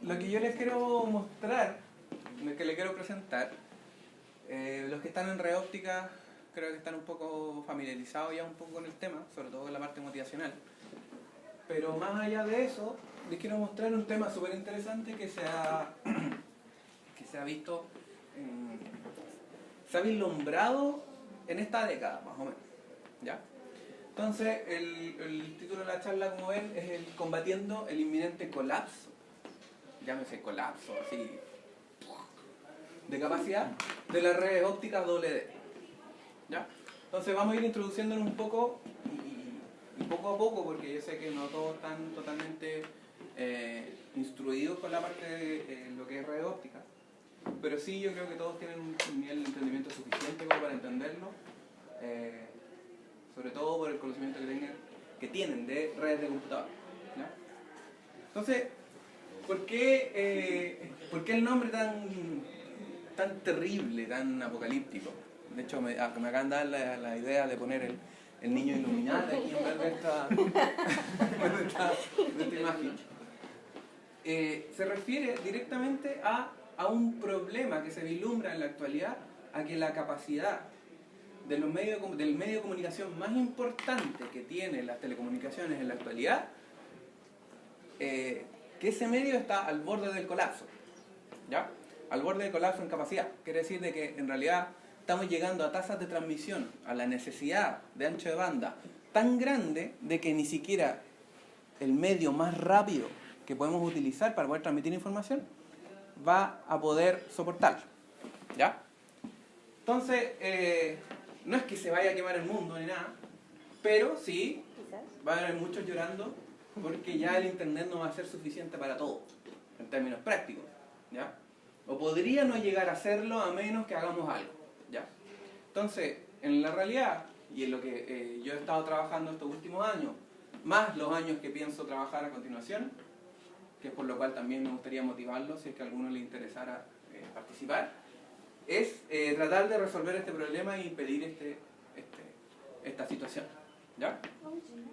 lo que yo les quiero mostrar, lo que les quiero presentar, los que están en red óptica creo que están un poco familiarizados ya un poco con el tema, sobre todo en la parte motivacional. Pero más allá de eso, les quiero mostrar un tema súper interesante que se ha visto, se ha vislumbrado en esta década, más o menos. ¿Ya? Entonces, el título de la charla, como ven, es el combatiendo el inminente colapso, llámese colapso, así, de capacidad de las redes ópticas WD. ¿Ya? Entonces vamos a ir introduciéndonos un poco y poco a poco, porque yo sé que no todos están totalmente instruidos con la parte de lo que es red óptica, pero sí yo creo que todos tienen un nivel de entendimiento suficiente como para entenderlo, sobre todo por el conocimiento que tienen de redes de computador. ¿Ya? Entonces, ¿por qué el nombre tan terrible, tan apocalíptico? De hecho, me acaban de dar la idea de poner el niño Illuminati aquí en vez de esta imagen. Se refiere directamente a un problema que se vislumbra en la actualidad, a que la capacidad del medio de comunicación más importante que tienen las telecomunicaciones en la actualidad, que ese medio está al borde del colapso. ¿Ya? Al borde del colapso en capacidad. Quiere decir de que en realidad estamos llegando a tasas de transmisión, a la necesidad de ancho de banda tan grande de que ni siquiera el medio más rápido que podemos utilizar para poder transmitir información va a poder soportarlo. ¿Ya? Entonces, no es que se vaya a quemar el mundo ni nada, pero sí va a haber muchos llorando porque ya el internet no va a ser suficiente para todo, en términos prácticos. ¿Ya? O podría no llegar a hacerlo a menos que hagamos algo. ¿Ya? Entonces, en la realidad, y en lo que yo he estado trabajando estos últimos años, más los años que pienso trabajar a continuación, que es por lo cual también me gustaría motivarlo si es que a alguno le interesara participar, es tratar de resolver este problema e impedir esta situación. ¿Ya?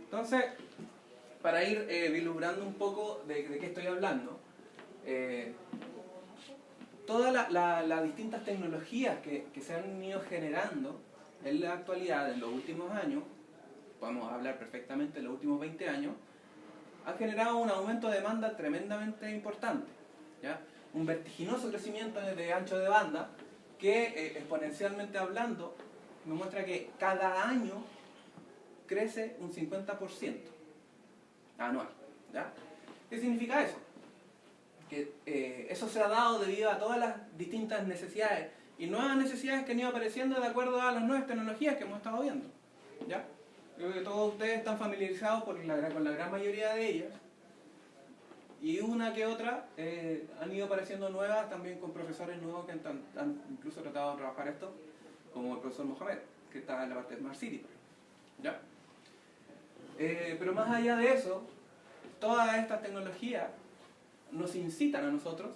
Entonces, para ir vislumbrando un poco de qué estoy hablando, todas las distintas tecnologías que se han ido generando en la actualidad, en los últimos años, podemos hablar perfectamente de los últimos 20 años, han generado un aumento de demanda tremendamente importante. ¿Ya? Un vertiginoso crecimiento de ancho de banda que, exponencialmente hablando, nos muestra que cada año crece un 50% anual. ¿Ya? ¿Qué significa eso? Que eso se ha dado debido a todas las distintas necesidades y nuevas necesidades que han ido apareciendo de acuerdo a las nuevas tecnologías que hemos estado viendo. ¿Ya? Creo que todos ustedes están familiarizados con la gran mayoría de ellas, y una que otra han ido apareciendo nuevas también con profesores nuevos que han incluso tratado de trabajar esto, como el profesor Mohamed, que está en la parte de Smart City. ¿Ya? Pero más allá de eso, todas estas tecnologías nos incitan a nosotros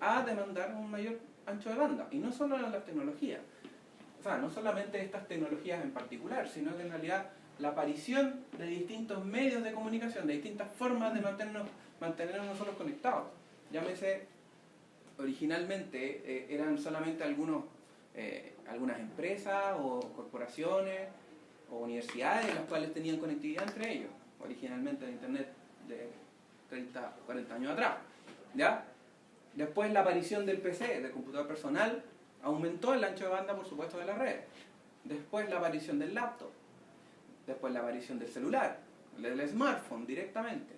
a demandar un mayor ancho de banda, y no solo las tecnologías, o sea, no solamente estas tecnologías en particular, sino que en realidad la aparición de distintos medios de comunicación, de distintas formas de mantenernos nosotros conectados. Llámese, originalmente eran solamente algunas empresas o corporaciones o universidades las cuales tenían conectividad entre ellos, originalmente el internet de 30, 40 años atrás. ¿Ya? Después la aparición del PC, del computador personal, aumentó el ancho de banda, por supuesto, de la red. Después la aparición del laptop. Después la aparición del celular, del smartphone directamente.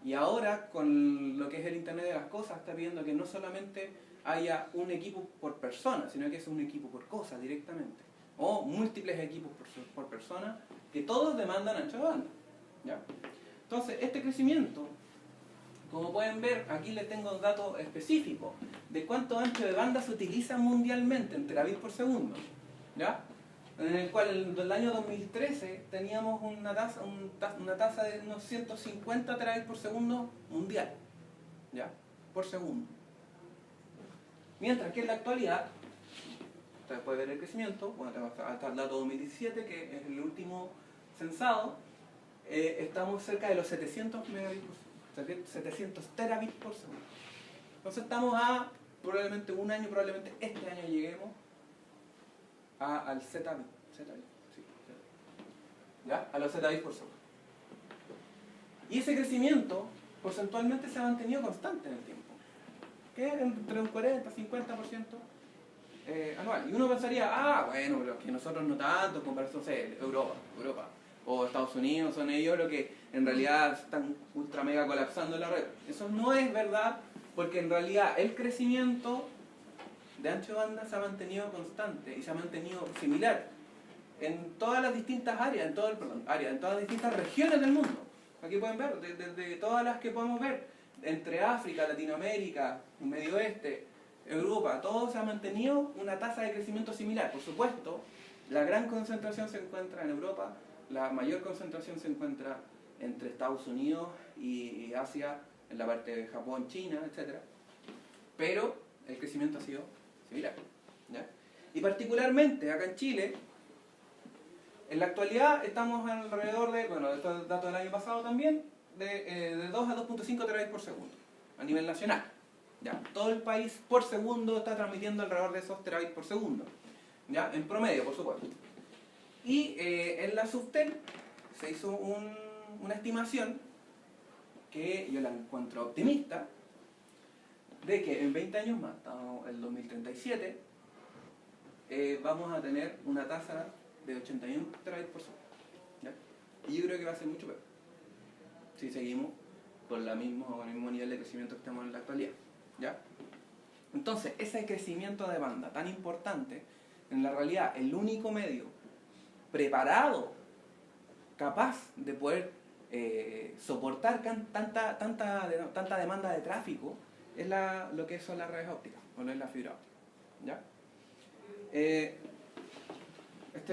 Y ahora, con lo que es el Internet de las Cosas, está viendo que no solamente haya un equipo por persona, sino que es un equipo por cosa directamente. O múltiples equipos por persona, que todos demandan ancho de banda. ¿Ya? Entonces, este crecimiento, como pueden ver, aquí les tengo un dato específico de cuánto ancho de banda se utiliza mundialmente en terabits por segundo. ¿Ya? En el cual en el año 2013 teníamos una tasa de unos 150 terabits por segundo mundial. ¿Ya? Por segundo. Mientras que en la actualidad, ustedes pueden ver el crecimiento, bueno, tenemos hasta el dato 2017, que es el último censado, estamos cerca de los 700 terabits por segundo. Entonces estamos a probablemente un año, probablemente este año lleguemos al zetabit. ¿Zetabit? Sí. ¿Ya? A los zetabits por segundo. Y ese crecimiento porcentualmente se ha mantenido constante en el tiempo, que es entre un 40 y 50% anual. Y uno pensaría, bueno, pero es que nosotros no tanto, en comparación, no sé, Europa o Estados Unidos, son ellos los que en realidad están ultra mega colapsando la red. Eso no es verdad, porque en realidad el crecimiento de ancho de banda se ha mantenido constante y se ha mantenido similar en todas las distintas áreas, en todas las distintas regiones del mundo. Aquí pueden ver, desde todas las que podemos ver, entre África, Latinoamérica, el Medio Oeste, Europa, todo se ha mantenido una tasa de crecimiento similar. Por supuesto, la gran concentración se encuentra en Europa, la mayor concentración se encuentra entre Estados Unidos y Asia, en la parte de Japón, China, etc. Pero el crecimiento ha sido similar, ¿ya? Y particularmente acá en Chile, en la actualidad estamos alrededor de, bueno, estos datos del año pasado también, de 2 a 2.5 terabits por segundo, a nivel nacional. ¿Ya? Todo el país por segundo está transmitiendo alrededor de esos terabits por segundo, ¿ya? En promedio, por supuesto. Y en la Subtel se hizo una estimación que yo la encuentro optimista, de que en 20 años más, estamos en el 2037, vamos a tener una tasa de 81 terabits por segundo, ¿ya? Y yo creo que va a ser mucho peor si seguimos con el mismo nivel de crecimiento que estamos en la actualidad, ¿ya? Entonces, ese crecimiento de banda tan importante, en la realidad, el único medio preparado, capaz de poder soportar tanta demanda de tráfico, es lo que son las redes ópticas, o no es la fibra óptica, ¿ya? Este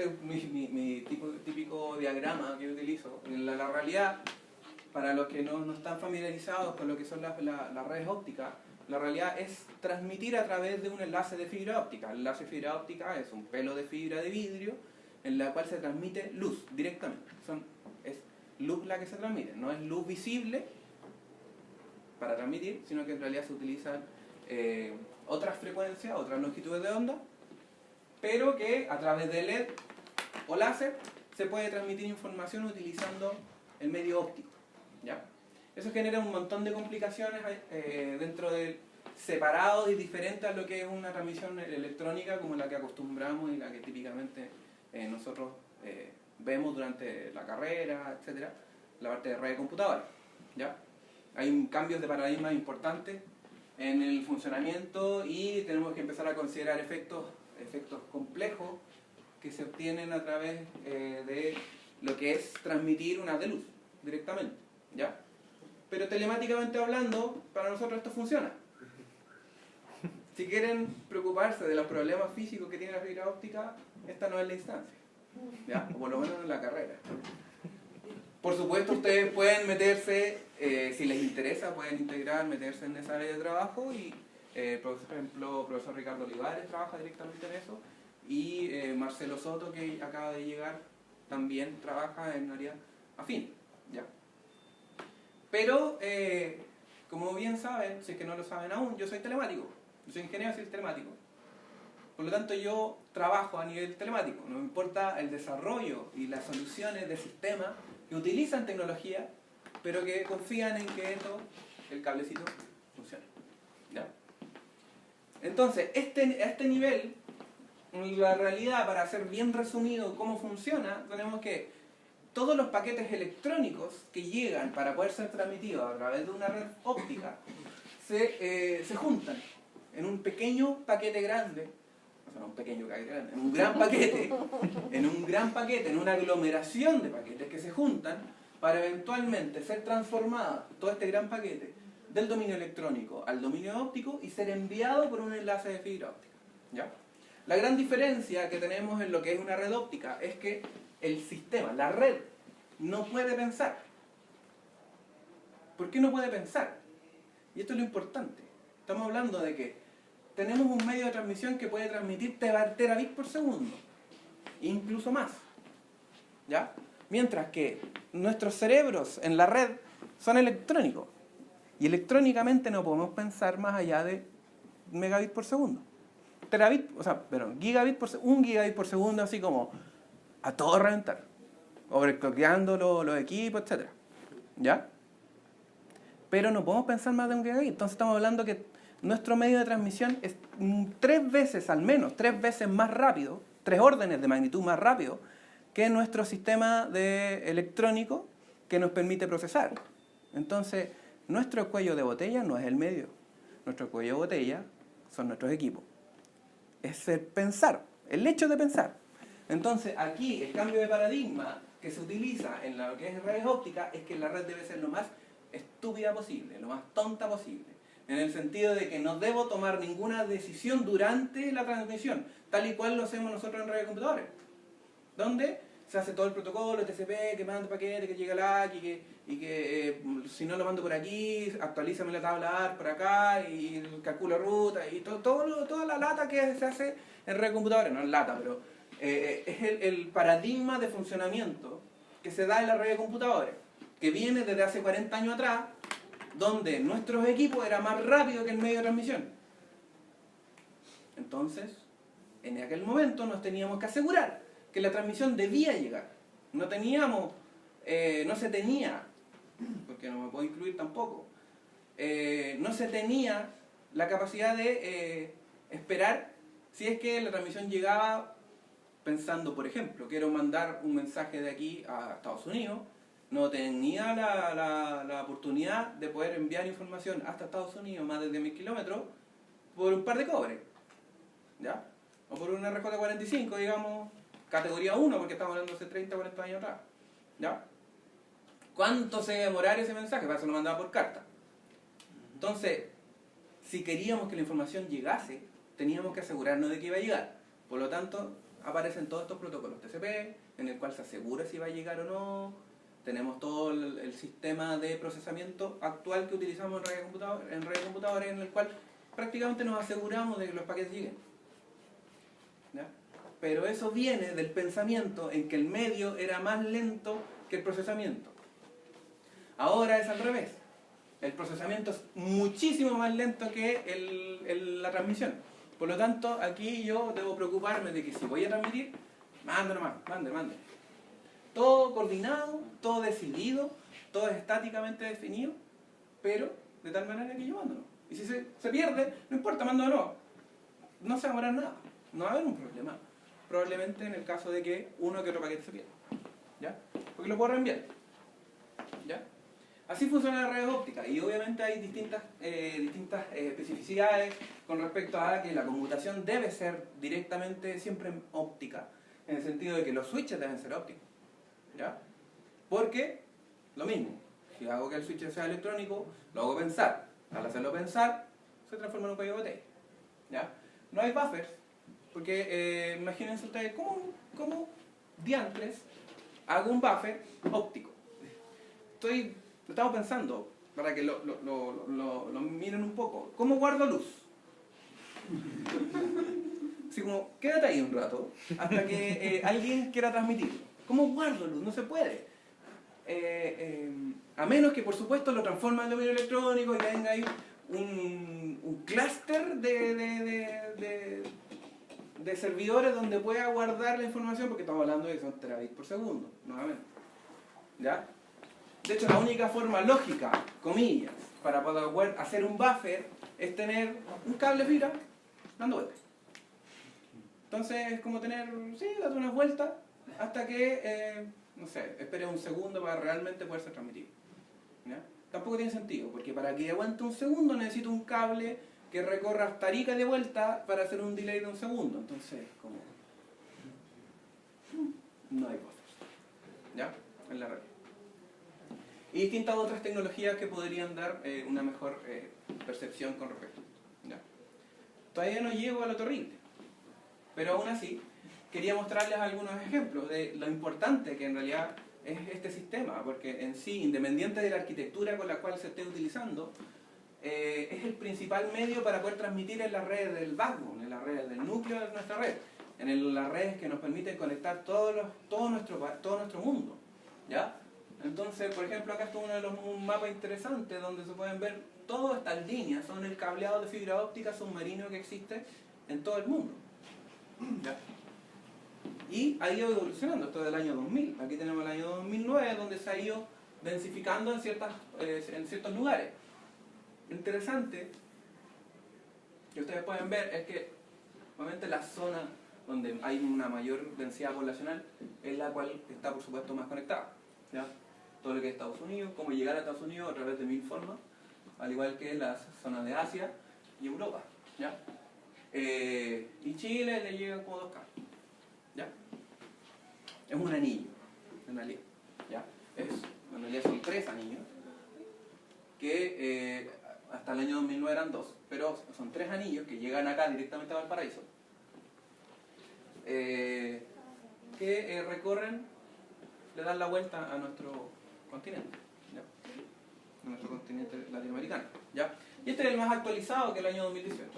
es mi típico diagrama que yo utilizo. En la realidad, para los que no están familiarizados con lo que son las redes ópticas, la realidad es transmitir a través de un enlace de fibra óptica. El enlace de fibra óptica es un pelo de fibra de vidrio en la cual se transmite luz directamente. Es luz la que se transmite, no es luz visible para transmitir, sino que en realidad se utilizan otras frecuencias, otras longitudes de onda, pero que a través de LED o láser se puede transmitir información utilizando el medio óptico, ¿ya? Eso genera un montón de complicaciones dentro del separado y diferente a lo que es una transmisión electrónica como la que acostumbramos y la que típicamente nosotros vemos durante la carrera, etcétera, la parte de red de computadora, ¿ya? Hay cambios de paradigma importantes en el funcionamiento y tenemos que empezar a considerar efectos complejos que se obtienen a través de lo que es transmitir una de luz directamente, ¿ya? Pero telemáticamente hablando, para nosotros esto funciona. Si quieren preocuparse de los problemas físicos que tiene la fibra óptica, esta no es la instancia, ¿ya? O por lo menos en la carrera. Por supuesto, ustedes pueden meterse, si les interesa, pueden meterse en esa área de trabajo y, por ejemplo, el profesor Ricardo Olivares trabaja directamente en eso y Marcelo Soto, que acaba de llegar, también trabaja en área afín, ¿ya? Pero, como bien saben, si es que no lo saben aún, yo soy telemático, yo soy ingeniero civil telemático. Por lo tanto, yo trabajo a nivel telemático, no me importa el desarrollo y las soluciones de sistemas que utilizan tecnología, pero que confían en que el cablecito, funcione, ¿ya? Entonces, a este nivel, la realidad, para hacer bien resumido cómo funciona, tenemos que todos los paquetes electrónicos que llegan para poder ser transmitidos a través de una red óptica se juntan en un pequeño paquete grande, o sea, no un pequeño paquete grande, en un gran paquete, en una aglomeración de paquetes que se juntan para eventualmente ser transformada, todo este gran paquete, del dominio electrónico al dominio óptico y ser enviado por un enlace de fibra óptica, ¿ya? La gran diferencia que tenemos en lo que es una red óptica es que el sistema, la red, no puede pensar. ¿Por qué no puede pensar? Y esto es lo importante. Estamos hablando de que tenemos un medio de transmisión que puede transmitir terabits por segundo, incluso más, ¿ya? Mientras que nuestros cerebros en la red son electrónicos. Y electrónicamente no podemos pensar más allá de megabit por segundo. Gigabit por segundo, 1 gigabit por segundo, así como a todo reventar. Overclockeando los equipos, etc. ¿Ya? Pero no podemos pensar más de 1 gigabit. Entonces estamos hablando que nuestro medio de transmisión es 3 veces, al menos, 3 veces más rápido, 3 órdenes de magnitud más rápido que nuestro sistema electrónico que nos permite procesar. Entonces, nuestro cuello de botella no es el medio. Nuestro cuello de botella son nuestros equipos. Es el pensar, el hecho de pensar. Entonces, aquí el cambio de paradigma que se utiliza en lo que es redes ópticas es que la red debe ser lo más estúpida posible, lo más tonta posible. En el sentido de que no debo tomar ninguna decisión durante la transmisión, tal y cual lo hacemos nosotros en redes de computadores, donde se hace todo el protocolo, el TCP, que manda el paquete, que llega al ACK, y que si no lo mando por aquí, actualízame la tabla ARP por acá, y calculo ruta, y toda la lata que se hace en redes de computadores, no es lata, pero es el paradigma de funcionamiento que se da en la red de computadores, que viene desde hace 40 años atrás, donde nuestros equipos eran más rápidos que el medio de transmisión. Entonces, en aquel momento nos teníamos que asegurar que la transmisión debía llegar. No se tenía, porque no me puedo incluir tampoco, no se tenía la capacidad de esperar si es que la transmisión llegaba pensando, por ejemplo, quiero mandar un mensaje de aquí a Estados Unidos, no tenía la oportunidad de poder enviar información hasta Estados Unidos, más de 10.000 kilómetros, por un par de cobres, ¿ya? O por una RJ45, digamos, categoría 1, porque estamos hablando hace 30, 40 años atrás, ¿ya? ¿Cuánto se demorar ese mensaje? Para eso lo mandaba por carta. Entonces, si queríamos que la información llegase, teníamos que asegurarnos de que iba a llegar. Por lo tanto, aparecen todos estos protocolos TCP, en el cual se asegura si va a llegar o no. Tenemos todo el sistema de procesamiento actual que utilizamos en redes de computadores, en el cual prácticamente nos aseguramos de que los paquetes lleguen, ¿ya? Pero eso viene del pensamiento en que el medio era más lento que el procesamiento. Ahora es al revés. El procesamiento es muchísimo más lento que la transmisión. Por lo tanto, aquí yo debo preocuparme de que si voy a transmitir, mande. Todo coordinado, todo decidido, todo estáticamente definido, pero de tal manera que yo mando. Y si se pierde, no importa, mando de nuevo. No se va a demorar nada, no va a haber un problema. Probablemente en el caso de que uno que otro paquete se pierda, ¿ya? Porque lo puedo reenviar, ¿ya? Así funciona la red óptica, y obviamente hay distintas especificidades con respecto a que la computación debe ser directamente siempre óptica, en el sentido de que los switches deben ser ópticos, ¿ya? Porque, lo mismo, si hago que el switch sea electrónico, lo hago pensar. Al hacerlo pensar, se transforma en un cuello de botella, ¿ya? No hay buffers, porque imagínense ustedes, ¿cómo diantres hago un buffer óptico? Estamos pensando, para que lo miren un poco, ¿cómo guardo luz? Así como, quédate ahí un rato, hasta que alguien quiera transmitir. ¿Cómo guardo luz? No se puede. A menos que, por supuesto, lo transforma en dominio electrónico y tenga ahí un clúster de servidores donde pueda guardar la información, porque estamos hablando de que son terabits por segundo, nuevamente. ¿Ya? De hecho, la única forma lógica, comillas, para poder hacer un buffer es tener un cable fibra dando vueltas. Entonces es como tener, date unas vueltas hasta que, no sé, espere un segundo para realmente poder ser transmitido, ¿ya? Tampoco tiene sentido, porque para que aguante un segundo necesito un cable que recorra hasta Arica de vuelta para hacer un delay de un segundo. Entonces, como no hay buffers, ¿ya? En la red. Y distintas otras tecnologías que podrían dar una mejor percepción con respecto a esto, ¿ya? Todavía no llego a lo terrible, pero aún así quería mostrarles algunos ejemplos de lo importante que en realidad es este sistema, porque en sí, independiente de la arquitectura con la cual se esté utilizando, es el principal medio para poder transmitir en las redes del backbone, en las redes del núcleo de nuestra red, en las redes que nos permiten conectar todo nuestro mundo, ¿ya? Entonces, por ejemplo, acá está un mapa interesante donde se pueden ver todas estas líneas, son el cableado de fibra óptica submarino que existe en todo el mundo. ¿Ya? Y ha ido evolucionando, esto es del año 2000. Aquí tenemos el año 2009, donde se ha ido densificando en ciertos lugares. Interesante que ustedes pueden ver es que obviamente la zona donde hay una mayor densidad poblacional es la cual está por supuesto más conectada, ¿ya? Todo lo que es Estados Unidos, cómo llegar a Estados Unidos a través de 1000 formas, al igual que las zonas de Asia y Europa, ¿ya? Y Chile le llega como 2K, ¿ya? Es un anillo, en realidad, ¿ya? En realidad son 3 anillos, que hasta el año 2009 eran 2, pero son 3 anillos que llegan acá directamente a Valparaíso, que recorren, le dan la vuelta a nuestro continente, ¿ya? A nuestro continente latinoamericano, ¿ya? Y este es el más actualizado, que el año 2018,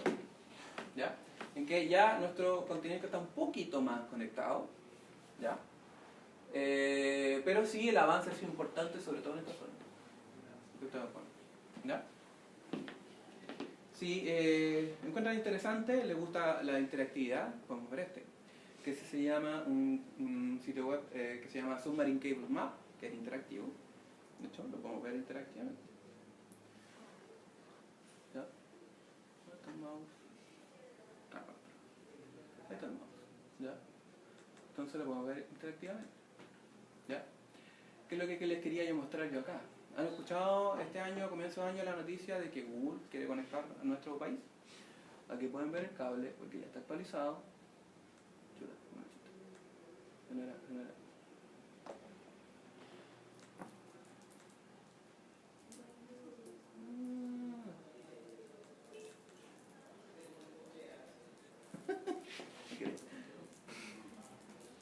¿ya? En que ya nuestro continente está un poquito más conectado, ¿ya? Pero sí el avance ha sido importante, sobre todo en esta zona. ¿Ya? Si encuentran interesante, les gusta la interactividad, podemos ver que se llama un sitio web que se llama Submarine Cable Map, que es interactivo. De hecho, lo podemos ver interactivamente. ¿Ya? ¿Dónde está el mouse? Ahí está el mouse. ¿Ya? Entonces lo podemos ver interactivamente. ¿Ya? ¿Qué es lo que les quería yo mostrar yo acá? ¿Han escuchado este año, a comienzo de año, la noticia de que Google quiere conectar a nuestro país? Aquí pueden ver el cable, porque ya está actualizado. Genera.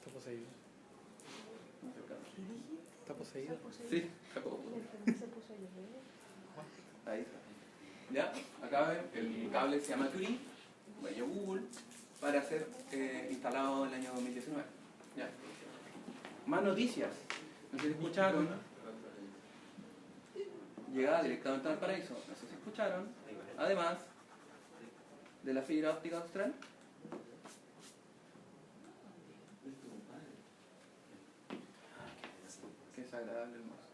Está poseído. ¿Está poseído? Sí, ahí está. ¿Ya? Acá ven, el cable se llama Curie, bello Google, para ser instalado en el año 2019. ¿Ya? Más noticias. No sé si escucharon. Llegada directamente al paraíso. No sé si escucharon. Además de la fibra óptica austral. Qué desagradable, hermoso.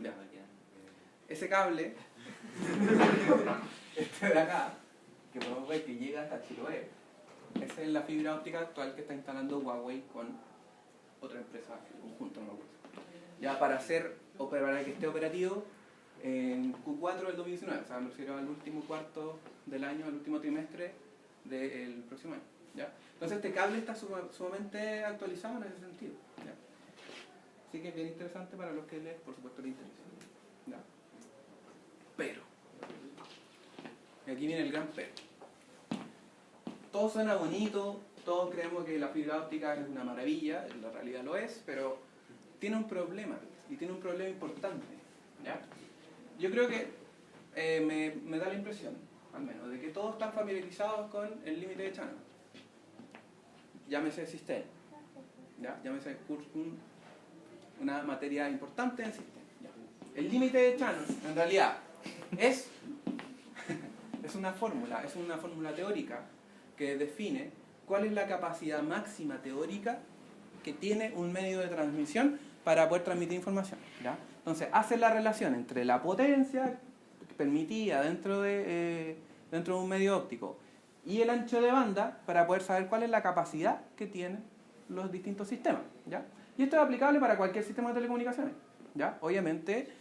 Ya. Ese cable, este de acá, que podemos ver que llega hasta Chiloé, esa es la fibra óptica actual que está instalando Huawei con otra empresa en conjunto, no me acuerdo. Ya para que esté operativo en Q4 del 2019, o sea, me refiero al último cuarto del año, al último trimestre del próximo año. ¿Ya? Entonces este cable está sumamente actualizado en ese sentido. ¿Ya? Así que es bien interesante para los que les, por supuesto, les interesa. ¿Ya? Pero, y aquí viene el gran pero. Todo suena bonito, todos creemos que la fibra óptica es una maravilla, en la realidad lo es, pero tiene un problema, y tiene un problema importante. ¿Ya? Yo creo que me da la impresión, al menos, de que todos están familiarizados con el límite de Shannon. Llámese sistema, ¿ya? Llámese una materia importante en sistema. ¿Ya? El límite de Shannon, en realidad, es una fórmula teórica que define cuál es la capacidad máxima teórica que tiene un medio de transmisión para poder transmitir información. ¿Ya? Entonces, hace la relación entre la potencia permitida dentro de un medio óptico y el ancho de banda para poder saber cuál es la capacidad que tienen los distintos sistemas. ¿Ya? Y esto es aplicable para cualquier sistema de telecomunicaciones. ¿Ya? Obviamente,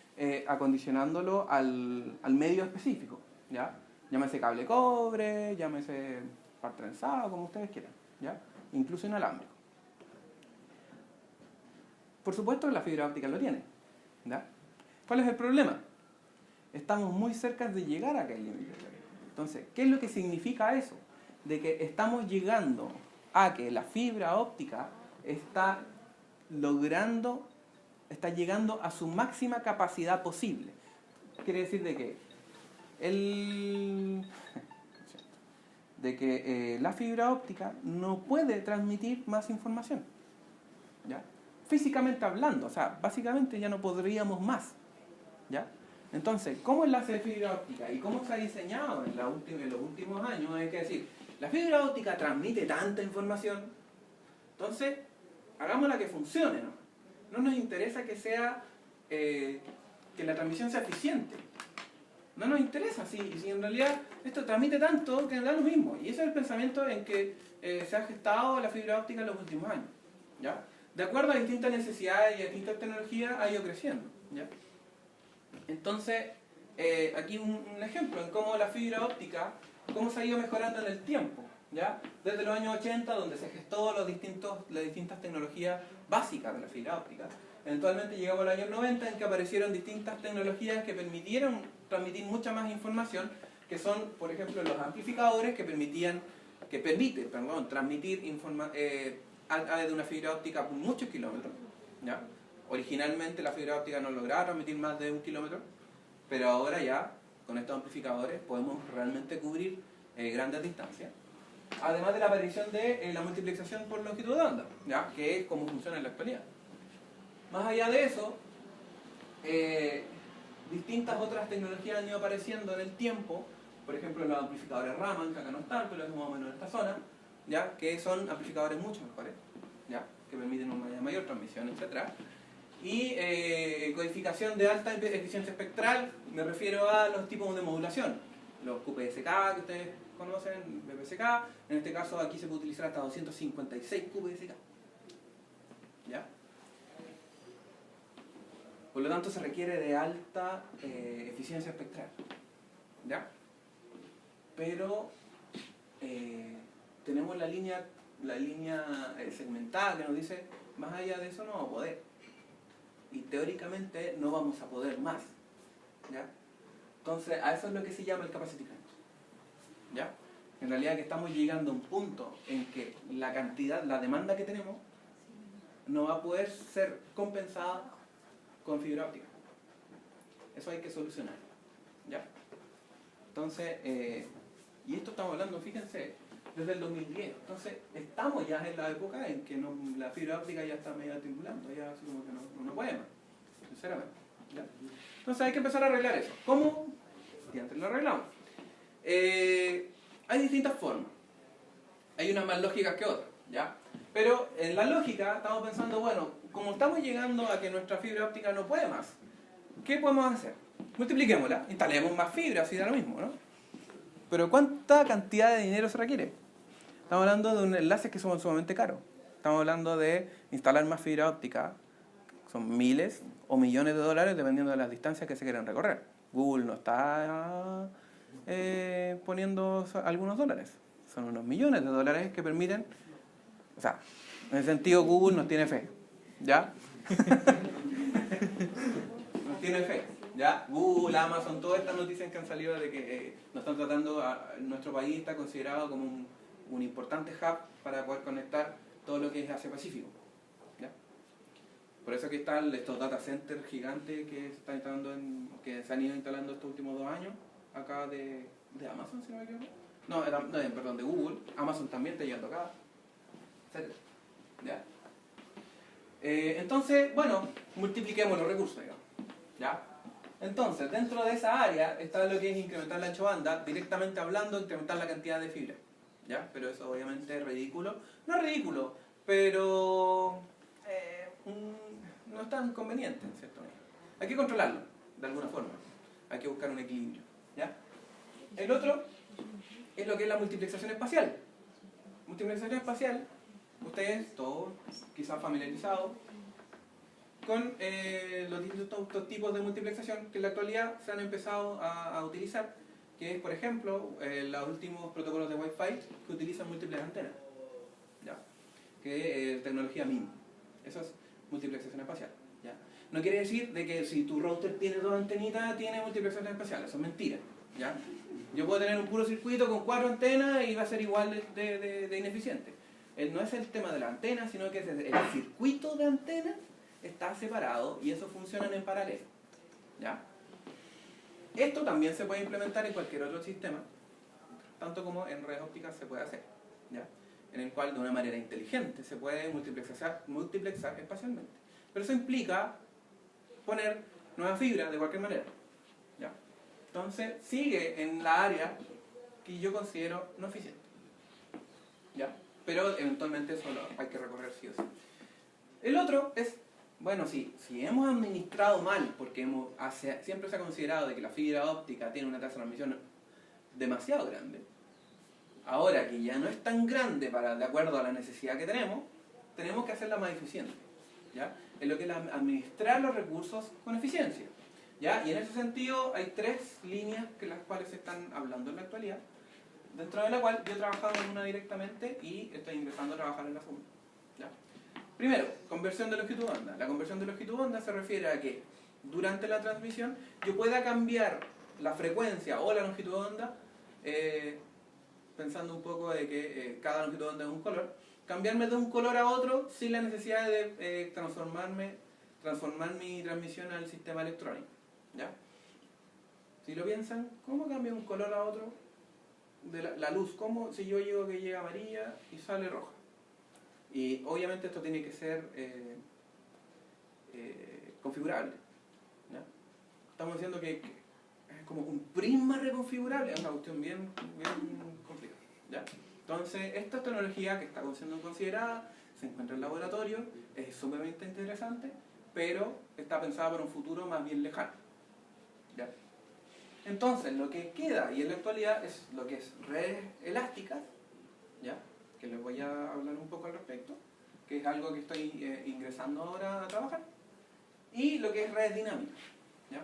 acondicionándolo al medio específico. ¿Ya? Llámese cable cobre, llámese par trenzado, como ustedes quieran. ¿Ya? Incluso inalámbrico. Por supuesto, la fibra óptica lo tiene. ¿Ya? ¿Cuál es el problema? Estamos muy cerca de llegar a aquel límite. Entonces, ¿qué es lo que significa eso? De que estamos llegando a que la fibra óptica está llegando a su máxima capacidad posible. Quiere decir de que de que la fibra óptica no puede transmitir más información, ¿ya? Físicamente hablando, o sea, básicamente ya no podríamos más, ¿ya? Entonces, ¿cómo enlace de fibra óptica? ¿Y cómo se ha diseñado en los últimos años? Es decir, la fibra óptica transmite tanta información, entonces, hagámosla que funcione, ¿no? No nos interesa que sea, que la transmisión sea eficiente. No nos interesa, si en realidad esto transmite tanto que nos da lo mismo. Y ese es el pensamiento en que se ha gestado la fibra óptica en los últimos años, ¿ya? De acuerdo a distintas necesidades y a distintas tecnologías ha ido creciendo, ¿ya? Entonces, aquí un ejemplo en cómo la fibra óptica, cómo se ha ido mejorando en el tiempo, ¿ya? Desde los años 80, donde se gestó las distintas tecnologías básicas de la fibra óptica. Eventualmente llegamos a los años 90, en que aparecieron distintas tecnologías que permitieron transmitir mucha más información, que son, por ejemplo, los amplificadores que permiten transmitir a través de una fibra óptica por muchos kilómetros, ¿ya? Originalmente la fibra óptica no lograba transmitir más de 1 kilómetro, pero ahora ya, con estos amplificadores, podemos realmente cubrir grandes distancias. Además de la aparición de la multiplexación por longitud de onda, ¿ya? Que es como funciona en la actualidad. Más allá de eso, distintas otras tecnologías han ido apareciendo en el tiempo, por ejemplo los amplificadores Raman, que acá no están, pero es más o menos en esta zona, ¿ya? Que son amplificadores mucho mejores, ¿ya? Que permiten una mayor transmisión, etc. Y codificación de alta eficiencia espectral, me refiero a los tipos de modulación, los QPSK que ustedes conocen, BPSK, en este caso aquí se puede utilizar hasta 256 QPSK, ¿ya? Por lo tanto se requiere de alta eficiencia espectral, ¿ya? Pero tenemos la línea segmentada que nos dice, más allá de eso no vamos a poder. Y teóricamente no vamos a poder más, ¿ya? Entonces a eso es lo que se llama el capacity crunch, ¿ya? En realidad que estamos llegando a un punto en que la demanda que tenemos no va a poder ser compensada con fibra óptica. Eso hay que solucionar, ¿ya? Entonces, y esto estamos hablando, fíjense, desde el 2010. Entonces, estamos ya en la época en que la fibra óptica ya está medio triangulando, ya así como que no puede más, sinceramente, ¿ya? Entonces hay que empezar a arreglar eso. ¿Cómo? Ya antes lo arreglamos. Hay distintas formas. Hay unas más lógicas que otras, ¿ya? Pero en la lógica estamos pensando, bueno, como estamos llegando a que nuestra fibra óptica no puede más, ¿qué podemos hacer? Multipliquémosla, instalemos más fibra, así da lo mismo, ¿no? Pero ¿cuánta cantidad de dinero se requiere? Estamos hablando de un enlace que son sumamente caros. Estamos hablando de instalar más fibra óptica. Son miles o millones de dólares dependiendo de las distancias que se quieran recorrer. Google no está poniendo algunos dólares. Son unos millones de dólares que permiten... O sea, en ese sentido Google nos tiene fe, ¿ya? Nos tiene fe, ¿ya? Google, Amazon, todas estas noticias que han salido de que nos están tratando, nuestro país está considerado como un importante hub para poder conectar todo lo que es Asia Pacífico, ¿ya? Por eso aquí están estos data centers gigantes que que se han ido instalando estos últimos 2 años, acá de Amazon, si no me equivoco. No, perdón, de Google. Amazon también está llegando acá, etc. ¿Ya? Entonces, bueno, multipliquemos los recursos, digamos, ¿ya? Entonces, dentro de esa área está lo que es incrementar la ancho banda, directamente hablando, incrementar la cantidad de fibra, ¿ya? Pero eso obviamente es ridículo. No es ridículo, pero no es tan conveniente, en cierto modo. Hay que controlarlo, de alguna forma. Hay que buscar un equilibrio, ¿ya? El otro es lo que es la multiplexación espacial. Multiplexación espacial, ustedes todos quizás familiarizados con los distintos tipos de multiplexación que en la actualidad se han empezado a utilizar, que es, por ejemplo, los últimos protocolos de Wi-Fi que utilizan múltiples antenas, ¿ya? Que es tecnología MIM. Eso es multiplexación espacial, ¿ya? No quiere decir de que si tu router tiene 2 antenitas, tiene multiplexación espacial. Eso es mentira, ¿ya? Yo puedo tener un puro circuito con 4 antenas y va a ser igual de ineficiente. No es el tema de la antena, sino que es el circuito de antenas está separado y eso funcionan en paralelo, ¿ya? Esto también se puede implementar en cualquier otro sistema, tanto como en redes ópticas se puede hacer, ¿ya? En el cual de una manera inteligente se puede multiplexar espacialmente. Pero eso implica poner nuevas fibras de cualquier manera, ¿ya? Entonces sigue en la área que yo considero no eficiente, ¿ya? Pero eventualmente eso hay que recorrer sí o sí. El otro es, bueno, si hemos administrado mal, porque siempre se ha considerado de que la fibra óptica tiene una tasa de transmisión demasiado grande, ahora que ya no es tan grande de acuerdo a la necesidad que tenemos que hacerla más eficiente, ¿ya? En lo que es administrar los recursos con eficiencia, ¿ya? Y en ese sentido hay 3 líneas que las cuales se están hablando en la actualidad, dentro de la cual yo he trabajado en una directamente y estoy ingresando a trabajar en la segunda, ¿ya? Primero, conversión de longitud de onda. La conversión de longitud de onda se refiere a que durante la transmisión yo pueda cambiar la frecuencia o la longitud de onda, pensando un poco de que cada longitud de onda es un color, cambiarme de un color a otro sin la necesidad de transformar mi transmisión al sistema electrónico, ¿ya? Si lo piensan, ¿cómo cambia un color a otro de la luz? ¿Cómo si yo digo que llega amarilla y sale roja? Y obviamente esto tiene que ser configurable, ¿ya? Estamos diciendo que es como un prisma reconfigurable, es una cuestión bien complicada, ¿ya? Entonces, esta tecnología que está siendo considerada, se encuentra en laboratorio, es sumamente interesante, pero está pensada para un futuro más bien lejano, ¿ya? Entonces, lo que queda, y en la actualidad, es lo que es redes elásticas, ¿ya? Que les voy a hablar un poco al respecto, que es algo que estoy ingresando ahora a trabajar, y lo que es redes dinámicas, ¿ya?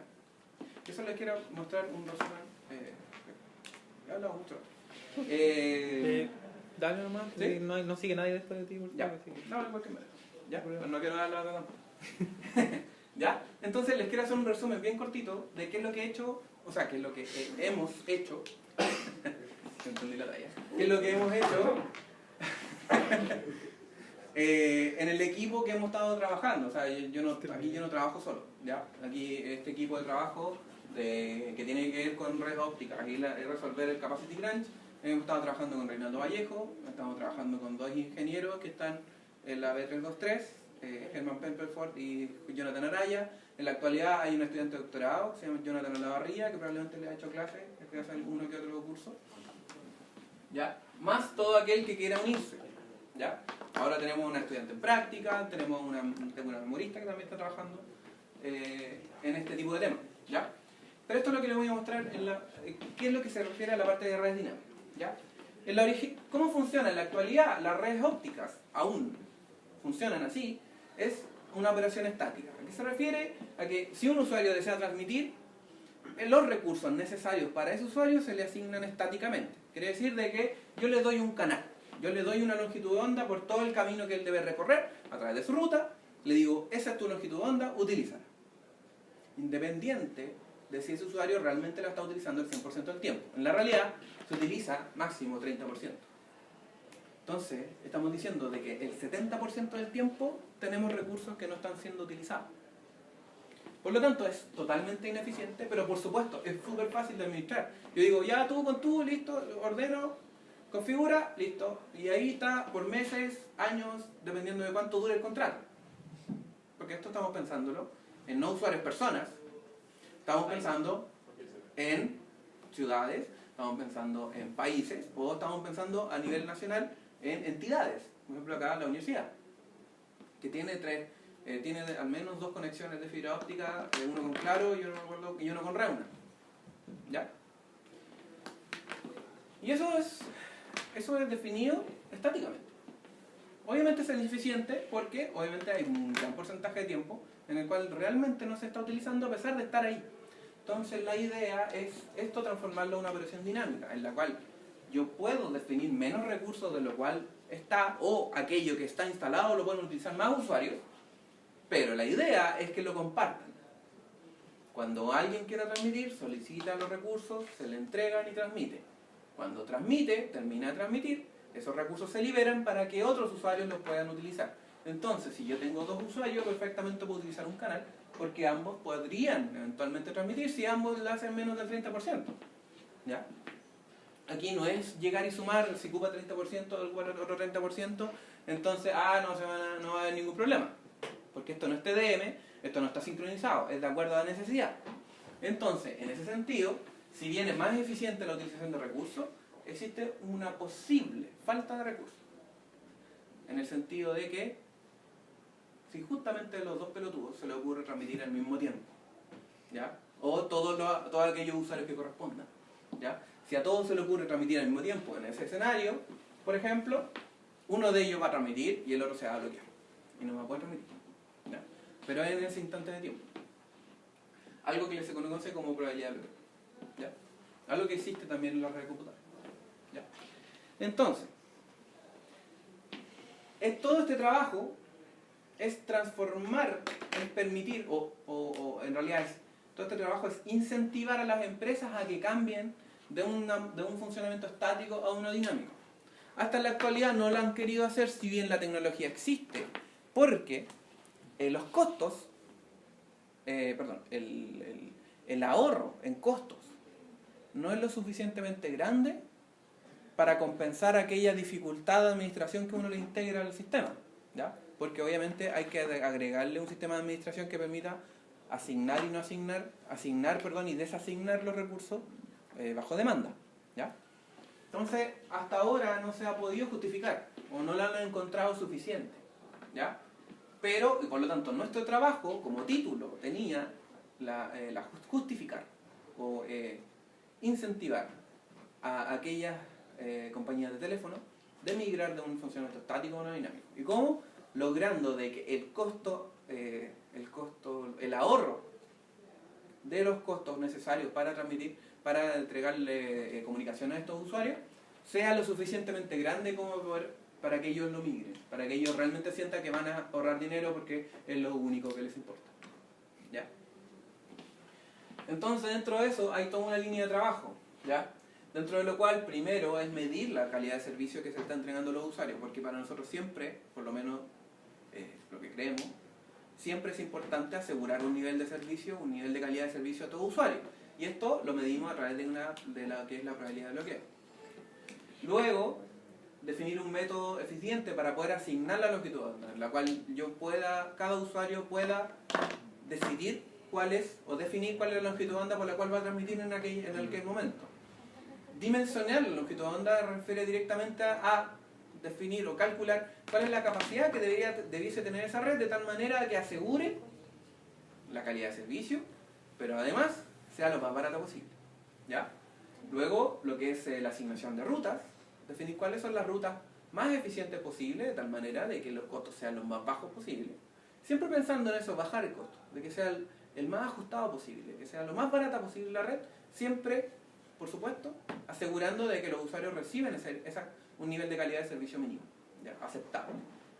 Eso les quiero mostrar un resumen. He hablado mucho. Dale nomás, ¿Sí? no sigue nadie después de ti. Ya, no, en cualquier manera. Ya, pero no quiero hablar tampoco. ¿Ya? Entonces les quiero hacer un resumen bien cortito de qué es lo que he hecho, o sea, qué es lo que hemos hecho. Entendí la talla. ¿Qué es lo que hemos hecho en el equipo que hemos estado trabajando? O sea, aquí yo no trabajo solo, ¿ya? Aquí este equipo de trabajo que tiene que ver con redes ópticas, aquí es resolver el capacity crunch. Hemos estado trabajando con Reinaldo Vallejo, estamos trabajando con 2 ingenieros que están en la B323, Germán Pemperford y Jonathan Araya. En la actualidad hay un estudiante de doctorado que se llama Jonathan Olavarría, que probablemente le ha hecho clases, que hace uno que otro curso, ¿ya? Más todo aquel que quiera unirse, ¿ya? Ahora tenemos una estudiante en práctica, tengo una memorista que también está trabajando en este tipo de temas, ¿ya? Pero esto es lo que les voy a mostrar, qué es lo que se refiere a la parte de redes dinámicas, ¿ya? ¿Cómo funciona en la actualidad? Las redes ópticas aún funcionan así, es una operación estática. ¿A qué se refiere? A que si un usuario desea transmitir, los recursos necesarios para ese usuario se le asignan estáticamente. Quiere decir de que yo le doy un canal, yo le doy una longitud de onda por todo el camino que él debe recorrer a través de su ruta, le digo, esa es tu longitud de onda, utilízala. Independiente de si ese usuario realmente la está utilizando el 100% del tiempo. En la realidad, se utiliza máximo 30%. Entonces, estamos diciendo de que el 70% del tiempo tenemos recursos que no están siendo utilizados. Por lo tanto, es totalmente ineficiente, pero por supuesto, es súper fácil de administrar. Yo digo, ya tú con tú, listo, ordeno, configura, listo. Y ahí está por meses, años, dependiendo de cuánto dure el contrato. Porque esto estamos pensándolo en no usuarios personas, estamos pensando en ciudades, estamos pensando en países, o estamos pensando a nivel nacional en entidades. Por ejemplo, acá la universidad, que tiene tiene al menos 2 conexiones de fibra óptica, uno con Claro y uno con Reuna, ¿ya? Y eso es definido estáticamente. Obviamente es ineficiente porque obviamente hay un gran porcentaje de tiempo en el cual realmente no se está utilizando a pesar de estar ahí. Entonces la idea es esto transformarlo en una operación dinámica, en la cual yo puedo definir menos recursos de lo cual está, o aquello que está instalado lo pueden utilizar más usuarios, pero la idea es que lo compartan. Cuando alguien quiera transmitir, solicita los recursos, se le entregan y transmite. Cuando transmite, termina de transmitir, esos recursos se liberan para que otros usuarios los puedan utilizar. Entonces, si yo tengo 2 usuarios, perfectamente puedo utilizar un canal, porque ambos podrían eventualmente transmitir si ambos lo hacen menos del 30%. ¿Ya? Aquí no es llegar y sumar, si ocupa 30%, el otro 30%, entonces, no va a haber ningún problema. Porque esto no es TDM, esto no está sincronizado, es de acuerdo a la necesidad. Entonces, en ese sentido, si bien es más eficiente la utilización de recursos, existe una posible falta de recursos. En el sentido de que, si justamente a los dos pelotudos se les ocurre transmitir al mismo tiempo, ¿ya? O todos aquellos usuarios que correspondan, ¿ya? Si a todos se les ocurre transmitir al mismo tiempo en ese escenario, por ejemplo, uno de ellos va a transmitir y el otro se va a bloquear. Y no va a poder transmitir, ¿ya? Pero en ese instante de tiempo. Algo que se conoce como probabilidad de bloqueo, ¿ya? Algo que existe también en la red computables, ¿ya? Entonces, todo este trabajo es transformar, es permitir, o en realidad todo este trabajo es incentivar a las empresas a que cambien de un funcionamiento estático a uno dinámico. Hasta en la actualidad no lo han querido hacer, si bien la tecnología existe, porque los costos, el ahorro en costos no es lo suficientemente grande para compensar aquella dificultad de administración que uno le integra al sistema, ¿ya? Porque obviamente hay que agregarle un sistema de administración que permita asignar y no asignar, y desasignar los recursos bajo demanda, ¿ya? Entonces, hasta ahora no se ha podido justificar, o no lo han encontrado suficiente, ¿ya? Pero, y por lo tanto, nuestro trabajo, como título, tenía justificar o incentivar a aquellas compañías de teléfono de migrar de un funcionamiento estático a uno dinámico. ¿Y cómo? Logrando de que el ahorro de los costos necesarios para transmitir, para entregarle comunicación a estos usuarios, sea lo suficientemente grande como para que ellos lo migren, para que ellos realmente sientan que van a ahorrar dinero porque es lo único que les importa, ¿ya? Entonces, dentro de eso hay toda una línea de trabajo, ¿ya? Dentro de lo cual, primero, es medir la calidad de servicio que se está entregando a los usuarios, porque para nosotros siempre, por lo menos lo que creemos, siempre es importante asegurar un nivel de servicio, un nivel de calidad de servicio a todo usuario. Y esto lo medimos a través de la que es la probabilidad de bloqueo. Luego, definir un método eficiente para poder asignar la longitud de onda, en la cual cada usuario pueda decidir definir cuál es la longitud de onda por la cual va a transmitir en aquel momento. Dimensionar la longitud de onda refiere directamente a definir o calcular cuál es la capacidad que debiese tener esa red de tal manera que asegure la calidad de servicio, pero además sea lo más barato posible, ¿ya? Luego, lo que es la asignación de rutas, definir cuáles son las rutas más eficientes posibles, de tal manera de que los costos sean los más bajos posibles. Siempre pensando en eso, bajar el costo, de que sea el más ajustado posible, que sea lo más barata posible la red, siempre, por supuesto, asegurando de que los usuarios reciben un nivel de calidad de servicio mínimo, ¿ya? Aceptable,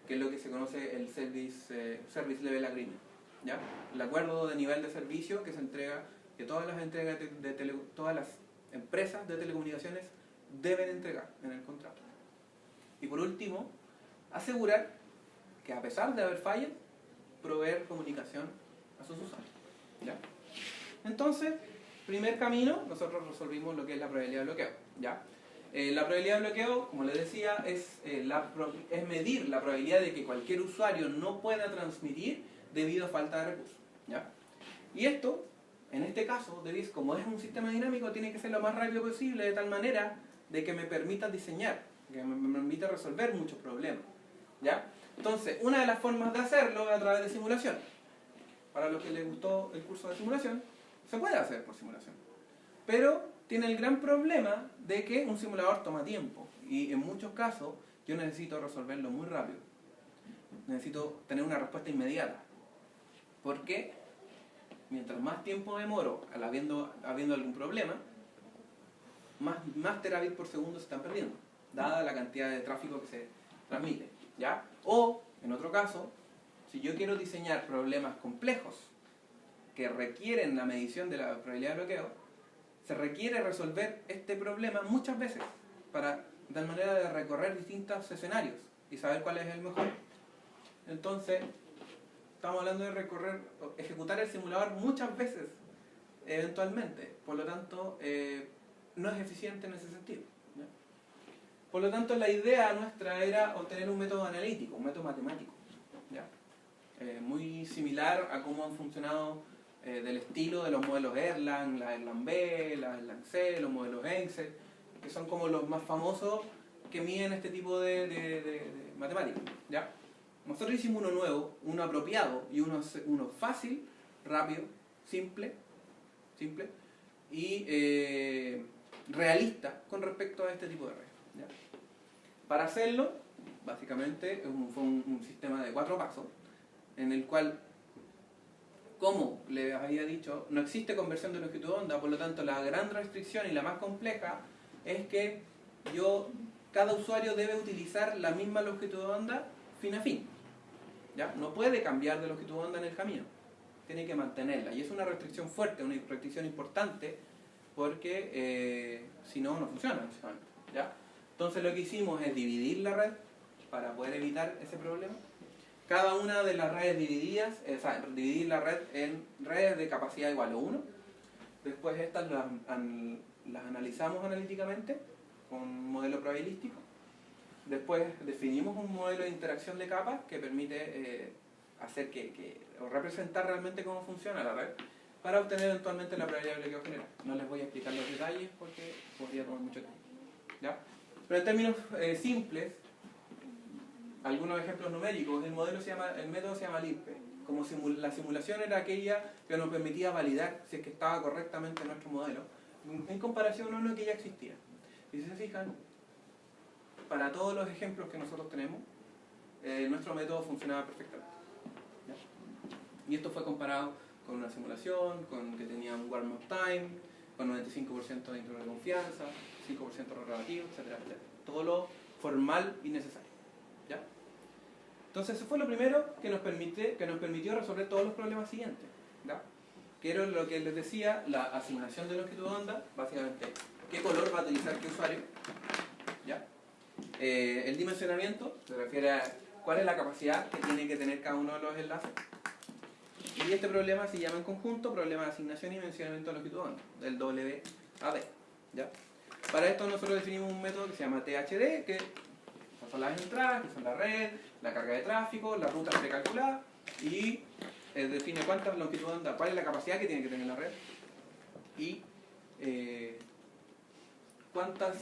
que es lo que se conoce el Service Level Agreement, ¿ya? El acuerdo de nivel de servicio que se entrega, que todas las empresas de telecomunicaciones deben entregar en el contrato. Y por último, asegurar que a pesar de haber fallas, proveer comunicación a sus usuarios, ¿ya? Entonces, primer camino, nosotros resolvimos lo que es la probabilidad de bloqueo, ¿ya? La probabilidad de bloqueo, como les decía, es medir la probabilidad de que cualquier usuario no pueda transmitir debido a falta de recursos, ¿ya? Y esto, en este caso, como es un sistema dinámico, tiene que ser lo más rápido posible, de tal manera de que me permita diseñar, que me permita resolver muchos problemas, ¿ya? Entonces, una de las formas de hacerlo es a través de simulación. Para los que les gustó el curso de simulación, se puede hacer por simulación. Pero tiene el gran problema de que un simulador toma tiempo. Y en muchos casos yo necesito resolverlo muy rápido. Necesito tener una respuesta inmediata. Porque mientras más tiempo demoro habiendo algún problema, más terabits por segundo se están perdiendo, dada la cantidad de tráfico que se transmite, ¿ya? O, en otro caso, si yo quiero diseñar problemas complejos que requieren la medición de la probabilidad de bloqueo, se requiere resolver este problema muchas veces, de tal manera de recorrer distintos escenarios y saber cuál es el mejor. Entonces, estamos hablando de ejecutar el simulador muchas veces, eventualmente. Por lo tanto, no es eficiente en ese sentido, Por lo tanto, la idea nuestra era obtener un método analítico, un método matemático, ¿ya? Muy similar a cómo han funcionado del estilo de los modelos Erlang, la Erlang-B, la Erlang-C, los modelos ENSE, que son como los más famosos que miden este tipo de matemáticas, ¿ya? Nosotros hicimos uno nuevo, uno apropiado y uno fácil, rápido, simple y realista con respecto a este tipo de redes, ¿ya? Para hacerlo, básicamente fue un sistema de 4 pasos en el cual, como les había dicho, no existe conversión de longitud de onda, por lo tanto la gran restricción y la más compleja es que cada usuario debe utilizar la misma longitud de onda fin a fin, ¿ya? No puede cambiar de longitud de onda en el camino, tiene que mantenerla, y es una restricción fuerte, una restricción importante, porque si no, no funciona, ¿ya? Entonces lo que hicimos es dividir la red para poder evitar ese problema. Cada una de las redes divididas, dividir la red en redes de capacidad igual a 1. Después estas las analizamos analíticamente con un modelo probabilístico. Después definimos un modelo de interacción de capas que permite hacer o representar realmente cómo funciona la red para obtener eventualmente la probabilidad de bloqueo general. No les voy a explicar los detalles porque podría tomar mucho tiempo, ¿ya? Pero en términos simples, algunos ejemplos numéricos, el método se llama LIRPE. Como la simulación era aquella que nos permitía validar si es que estaba correctamente nuestro modelo, en comparación a uno que ya existía. Y si se fijan, para todos los ejemplos que nosotros tenemos, nuestro método funcionaba perfectamente, ¿ya? Y esto fue comparado con una simulación, con que tenía un warm-up time, con 95% de intervalo de confianza, 5% relativo, etcétera, etcétera. Todo lo formal y necesario, ¿ya? Entonces eso fue lo primero que nos permitió resolver todos los problemas siguientes, ¿ya? Que era lo que les decía, la asignación de longitud de onda, básicamente, qué color va a utilizar qué usuario, ¿ya? El dimensionamiento se refiere a cuál es la capacidad que tiene que tener cada uno de los enlaces. Y este problema se llama en conjunto problema de asignación y dimensionamiento de longitud de onda, del WAD, ¿ya? Para esto nosotros definimos un método que se llama THD, que son las entradas, que son la red, la carga de tráfico, la ruta precalculada, y define cuántas longitud de onda, cuál es la capacidad que tiene que tener la red, y cuántas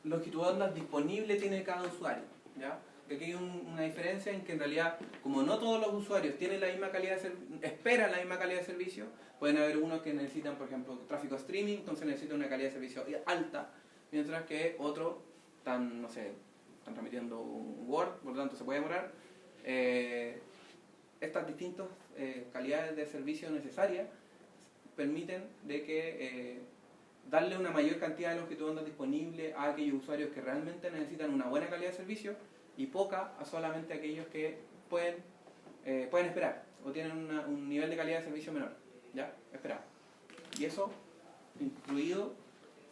longitud de onda disponibles tiene cada usuario, ¿ya? Que aquí hay una diferencia en que en realidad, como no todos los usuarios tienen la misma calidad esperan la misma calidad de servicio, pueden haber unos que necesitan, por ejemplo, tráfico streaming, entonces necesitan una calidad de servicio alta, mientras que otros están, no sé, están transmitiendo un Word, por lo tanto se puede demorar. Estas distintas calidades de servicio necesarias permiten de que darle una mayor cantidad de longitud de onda disponible a aquellos usuarios que realmente necesitan una buena calidad de servicio y poca a solamente aquellos que pueden esperar o tienen un nivel de calidad de servicio menor, ¿ya? Esperado. Y eso incluido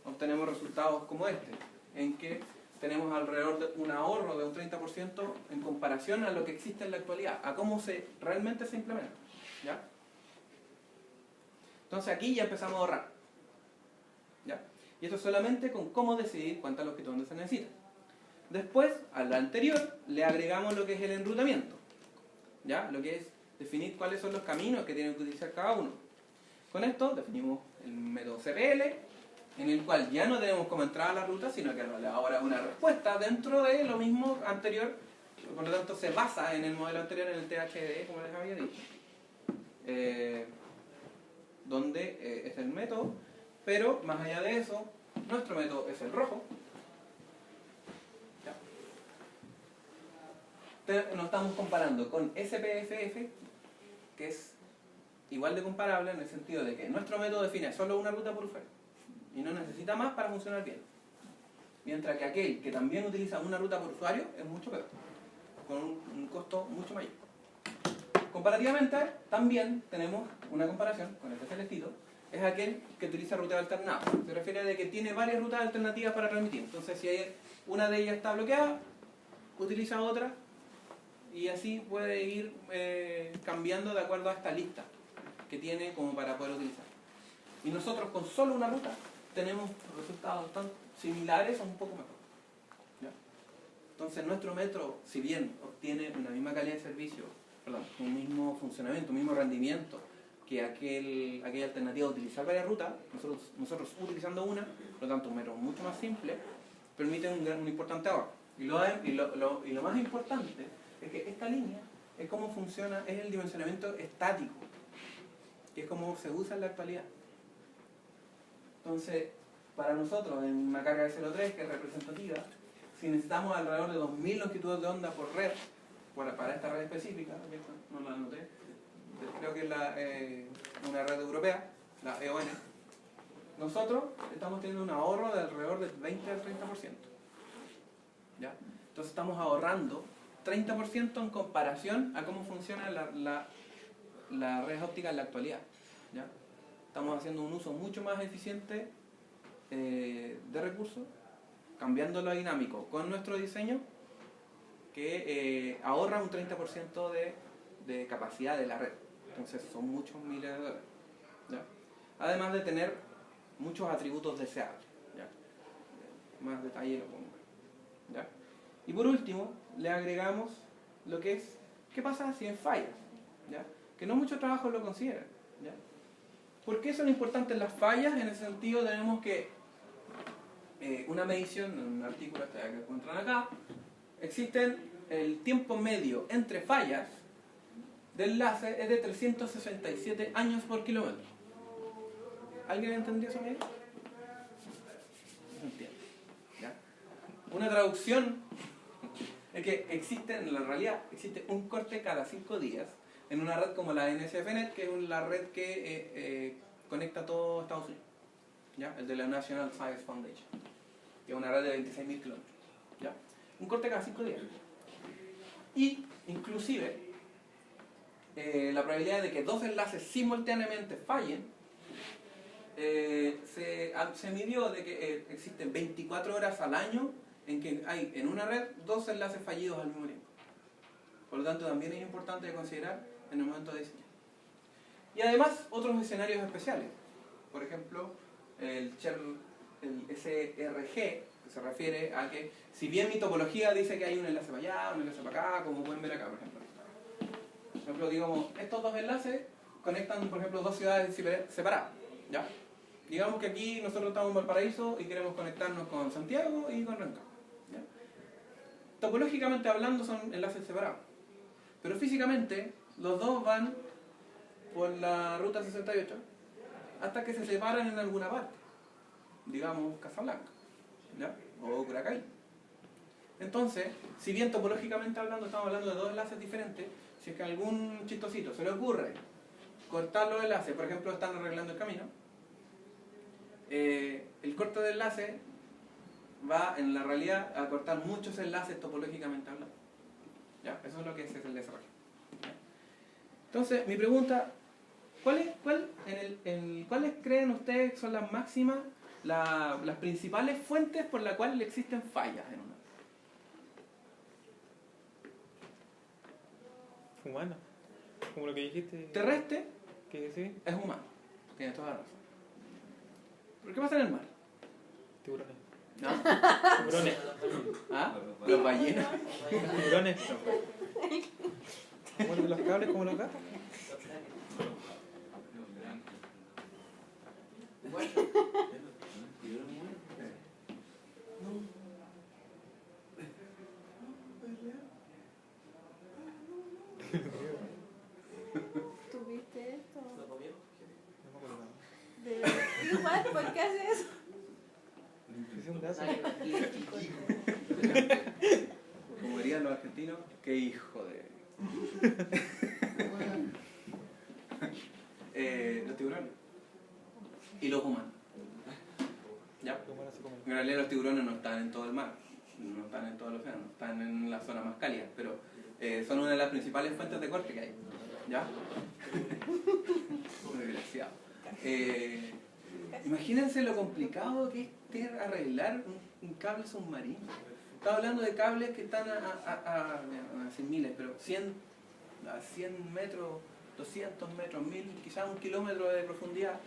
obtenemos resultados como este, en que tenemos alrededor de un ahorro de un 30% en comparación a lo que existe en la actualidad, a cómo realmente se implementa, ¿ya? Entonces aquí ya empezamos a ahorrar, ¿ya? Y esto solamente con cómo decidir cuánta longitud de onda se necesita. Después, a lo anterior, le agregamos lo que es el enrutamiento, ¿ya? Lo que es definir cuáles son los caminos que tienen que utilizar cada uno. Con esto definimos el método CPL, en el cual ya no tenemos como entrada la ruta, sino que ahora es una respuesta dentro de lo mismo anterior, por lo tanto se basa en el modelo anterior, en el THD, como les había dicho, donde es el método, pero más allá de eso, nuestro método es el rojo. Nos estamos comparando con SPSF, que es igual de comparable en el sentido de que nuestro método define solo una ruta por usuario y no necesita más para funcionar bien, mientras que aquel que también utiliza una ruta por usuario es mucho peor, con un costo mucho mayor. Comparativamente, también tenemos una comparación con este celestito, es aquel que utiliza rutas alternadas. Se refiere a que tiene varias rutas alternativas para transmitir. Entonces, si una de ellas está bloqueada, utiliza otra y así puede ir cambiando de acuerdo a esta lista que tiene como para poder utilizar. Y nosotros con solo una ruta tenemos resultados tan similares o un poco mejor, ¿ya? Entonces nuestro metro, si bien obtiene una misma calidad de servicio, perdón, un mismo funcionamiento, un mismo rendimiento que aquella alternativa de utilizar varias rutas, nosotros utilizando una, por lo tanto un metro mucho más simple, permite un importante ahorro. Y lo más importante es que esta línea es cómo funciona, es el dimensionamiento estático, que es como se usa en la actualidad. Entonces, para nosotros, en una carga de 0,3 que es representativa, si necesitamos alrededor de 2000 longitudes de onda por red, para esta red específica, no la anoté, creo que es una red europea, la EON, nosotros estamos teniendo un ahorro de alrededor del 20 al 30%. ¿Ya? Entonces estamos ahorrando 30% en comparación a cómo funciona la red óptica en la actualidad. ¿Ya? Estamos haciendo un uso mucho más eficiente de recursos, cambiándolo a dinámico con nuestro diseño, que ahorra un 30% de capacidad de la red. Entonces son muchos miles de dólares. ¿Ya? Además de tener muchos atributos deseables. ¿Ya? Más detalle lo pongo. ¿Ya? Y por último, le agregamos lo que es, ¿qué pasa si hay fallas? ¿Ya? Que no muchos trabajos lo consideran. ¿Ya? ¿Por qué son importantes las fallas? En ese sentido tenemos que una medición, en un artículo que encuentran acá, existen el tiempo medio entre fallas del enlace es de 367 años por kilómetro. ¿Alguien entendió eso, amigo? No entiendo. ¿Ya? Una traducción es que en la realidad existe un corte cada 5 días en una red como la NSFNet, que es la red que conecta todo Estados Unidos, ¿ya? El de la National Science Foundation, que es una red de 26.000 kilómetros, ¿ya? Un corte cada 5 días. Y, inclusive, la probabilidad de que dos enlaces simultáneamente fallen, se midió de que existen 24 horas al año en que hay en una red 2 enlaces fallidos al mismo tiempo. Por lo tanto, también es importante de considerar en el momento de diseñar. Y además, otros escenarios especiales. Por ejemplo, el SRG, que se refiere a que, si bien mi topología dice que hay un enlace para allá, un enlace para acá, como pueden ver acá, por ejemplo. Por ejemplo, digamos, estos dos enlaces conectan, por ejemplo, dos ciudades separadas. ¿Ya? Digamos que aquí nosotros estamos en Valparaíso y queremos conectarnos con Santiago y con Rancagua. ¿Ya? Topológicamente hablando son enlaces separados. Pero físicamente los dos van por la ruta 68 hasta que se separan en alguna parte. Digamos Casablanca, ¿ya? O Curacay. Entonces, si bien topológicamente hablando estamos hablando de dos enlaces diferentes, si es que a algún chistosito se le ocurre cortar los enlaces, por ejemplo están arreglando el camino, el corte de enlace va en la realidad a cortar muchos enlaces topológicamente hablando. ¿Ya? Eso es lo que es el desarrollo. ¿Ya? Entonces, mi pregunta, ¿cuáles creen ustedes son las máximas, las principales fuentes por las cuales existen fallas en una? Humana, como lo que dijiste. Terrestre ¿Qué sí? es humano, tienes toda la razón. ¿Pero qué pasa en el mar? Tiburones. ¿No? Tiburones. ¿Ah? Los ballenas. Tiburones. Muerden los cables como los gatos. ¿Tuviste esto? No me acuerdo. Igual, ¿por qué hace eso? Es un gato. Como dirían los argentinos, qué hijo de... los tiburones y los humanos. ¿Ya? En realidad los tiburones no están en todo el mar, no están en todo el océano, están en la zona más cálida, pero son una de las principales fuentes de corte que hay. ¿Ya? Muy desgraciado. Imagínense lo complicado que es arreglar un cable submarino. Estaba hablando de cables que están a 100 miles, pero 100 metros, 200 metros, 1000, quizás 1 kilómetro de profundidad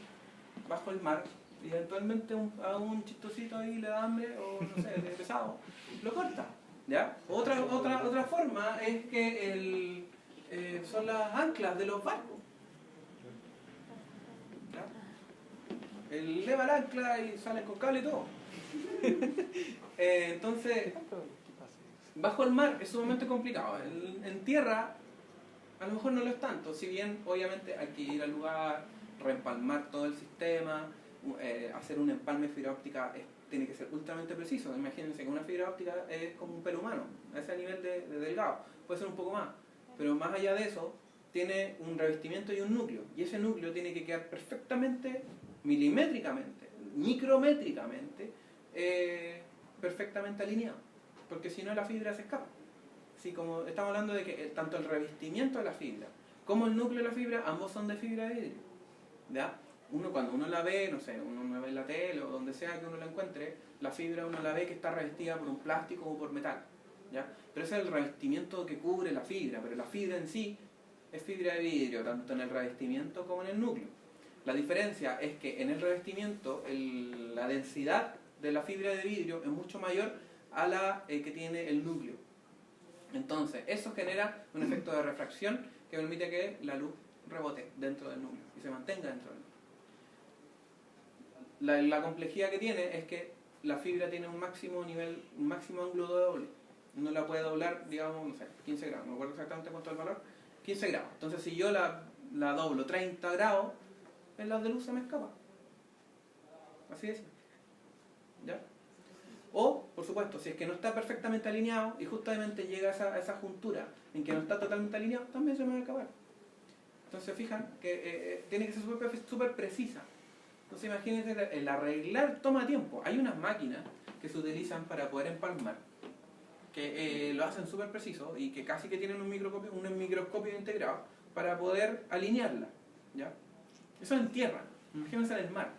bajo el mar, y eventualmente a un chistosito ahí le da hambre, o no sé, de pesado, lo corta. ¿Ya? Otra forma es que son las anclas de los barcos. ¿Ya? Él eleva el ancla y salen con cable y todo. Entonces, bajo el mar es sumamente complicado. En tierra a lo mejor no lo es tanto, si bien obviamente hay que ir al lugar, reempalmar todo el sistema, hacer un empalme de fibra óptica tiene que ser ultramente preciso. Imagínense que una fibra óptica es como un pelo humano, a ese nivel de delgado, puede ser un poco más, pero más allá de eso tiene un revestimiento y un núcleo, y ese núcleo tiene que quedar perfectamente, milimétricamente, micrométricamente, perfectamente alineado, porque si no la fibra se escapa. Así como estamos hablando de que tanto el revestimiento de la fibra como el núcleo de la fibra, ambos son de fibra de vidrio. ¿Ya? Cuando uno la ve, no sé, uno la ve en la tele o donde sea que uno la encuentre, la fibra uno la ve que está revestida por un plástico o por metal. ¿Ya? Pero ese es el revestimiento que cubre la fibra, pero la fibra en sí es fibra de vidrio, tanto en el revestimiento como en el núcleo. La diferencia es que en el revestimiento la densidad de la fibra de vidrio es mucho mayor a la que tiene el núcleo. Entonces, eso genera un efecto de refracción que permite que la luz rebote dentro del núcleo y se mantenga dentro del núcleo. La complejidad que tiene es que la fibra tiene un máximo ángulo de doble. Uno la puede doblar, digamos, no sé, 15 grados. No me acuerdo exactamente cuánto es el valor. 15 grados. Entonces, si yo la doblo 30 grados, en las de luz se me escapa. Así es. ¿Ya? O, por supuesto, si es que no está perfectamente alineado y justamente llega a esa juntura en que no está totalmente alineado, también se me va a acabar. Entonces, fijan que tiene que ser súper precisa. Entonces, imagínense, el arreglar toma tiempo. Hay unas máquinas que se utilizan para poder empalmar, que lo hacen súper preciso y que casi que tienen un microscopio integrado para poder alinearla. ¿Ya? Eso en tierra, imagínense en el mar.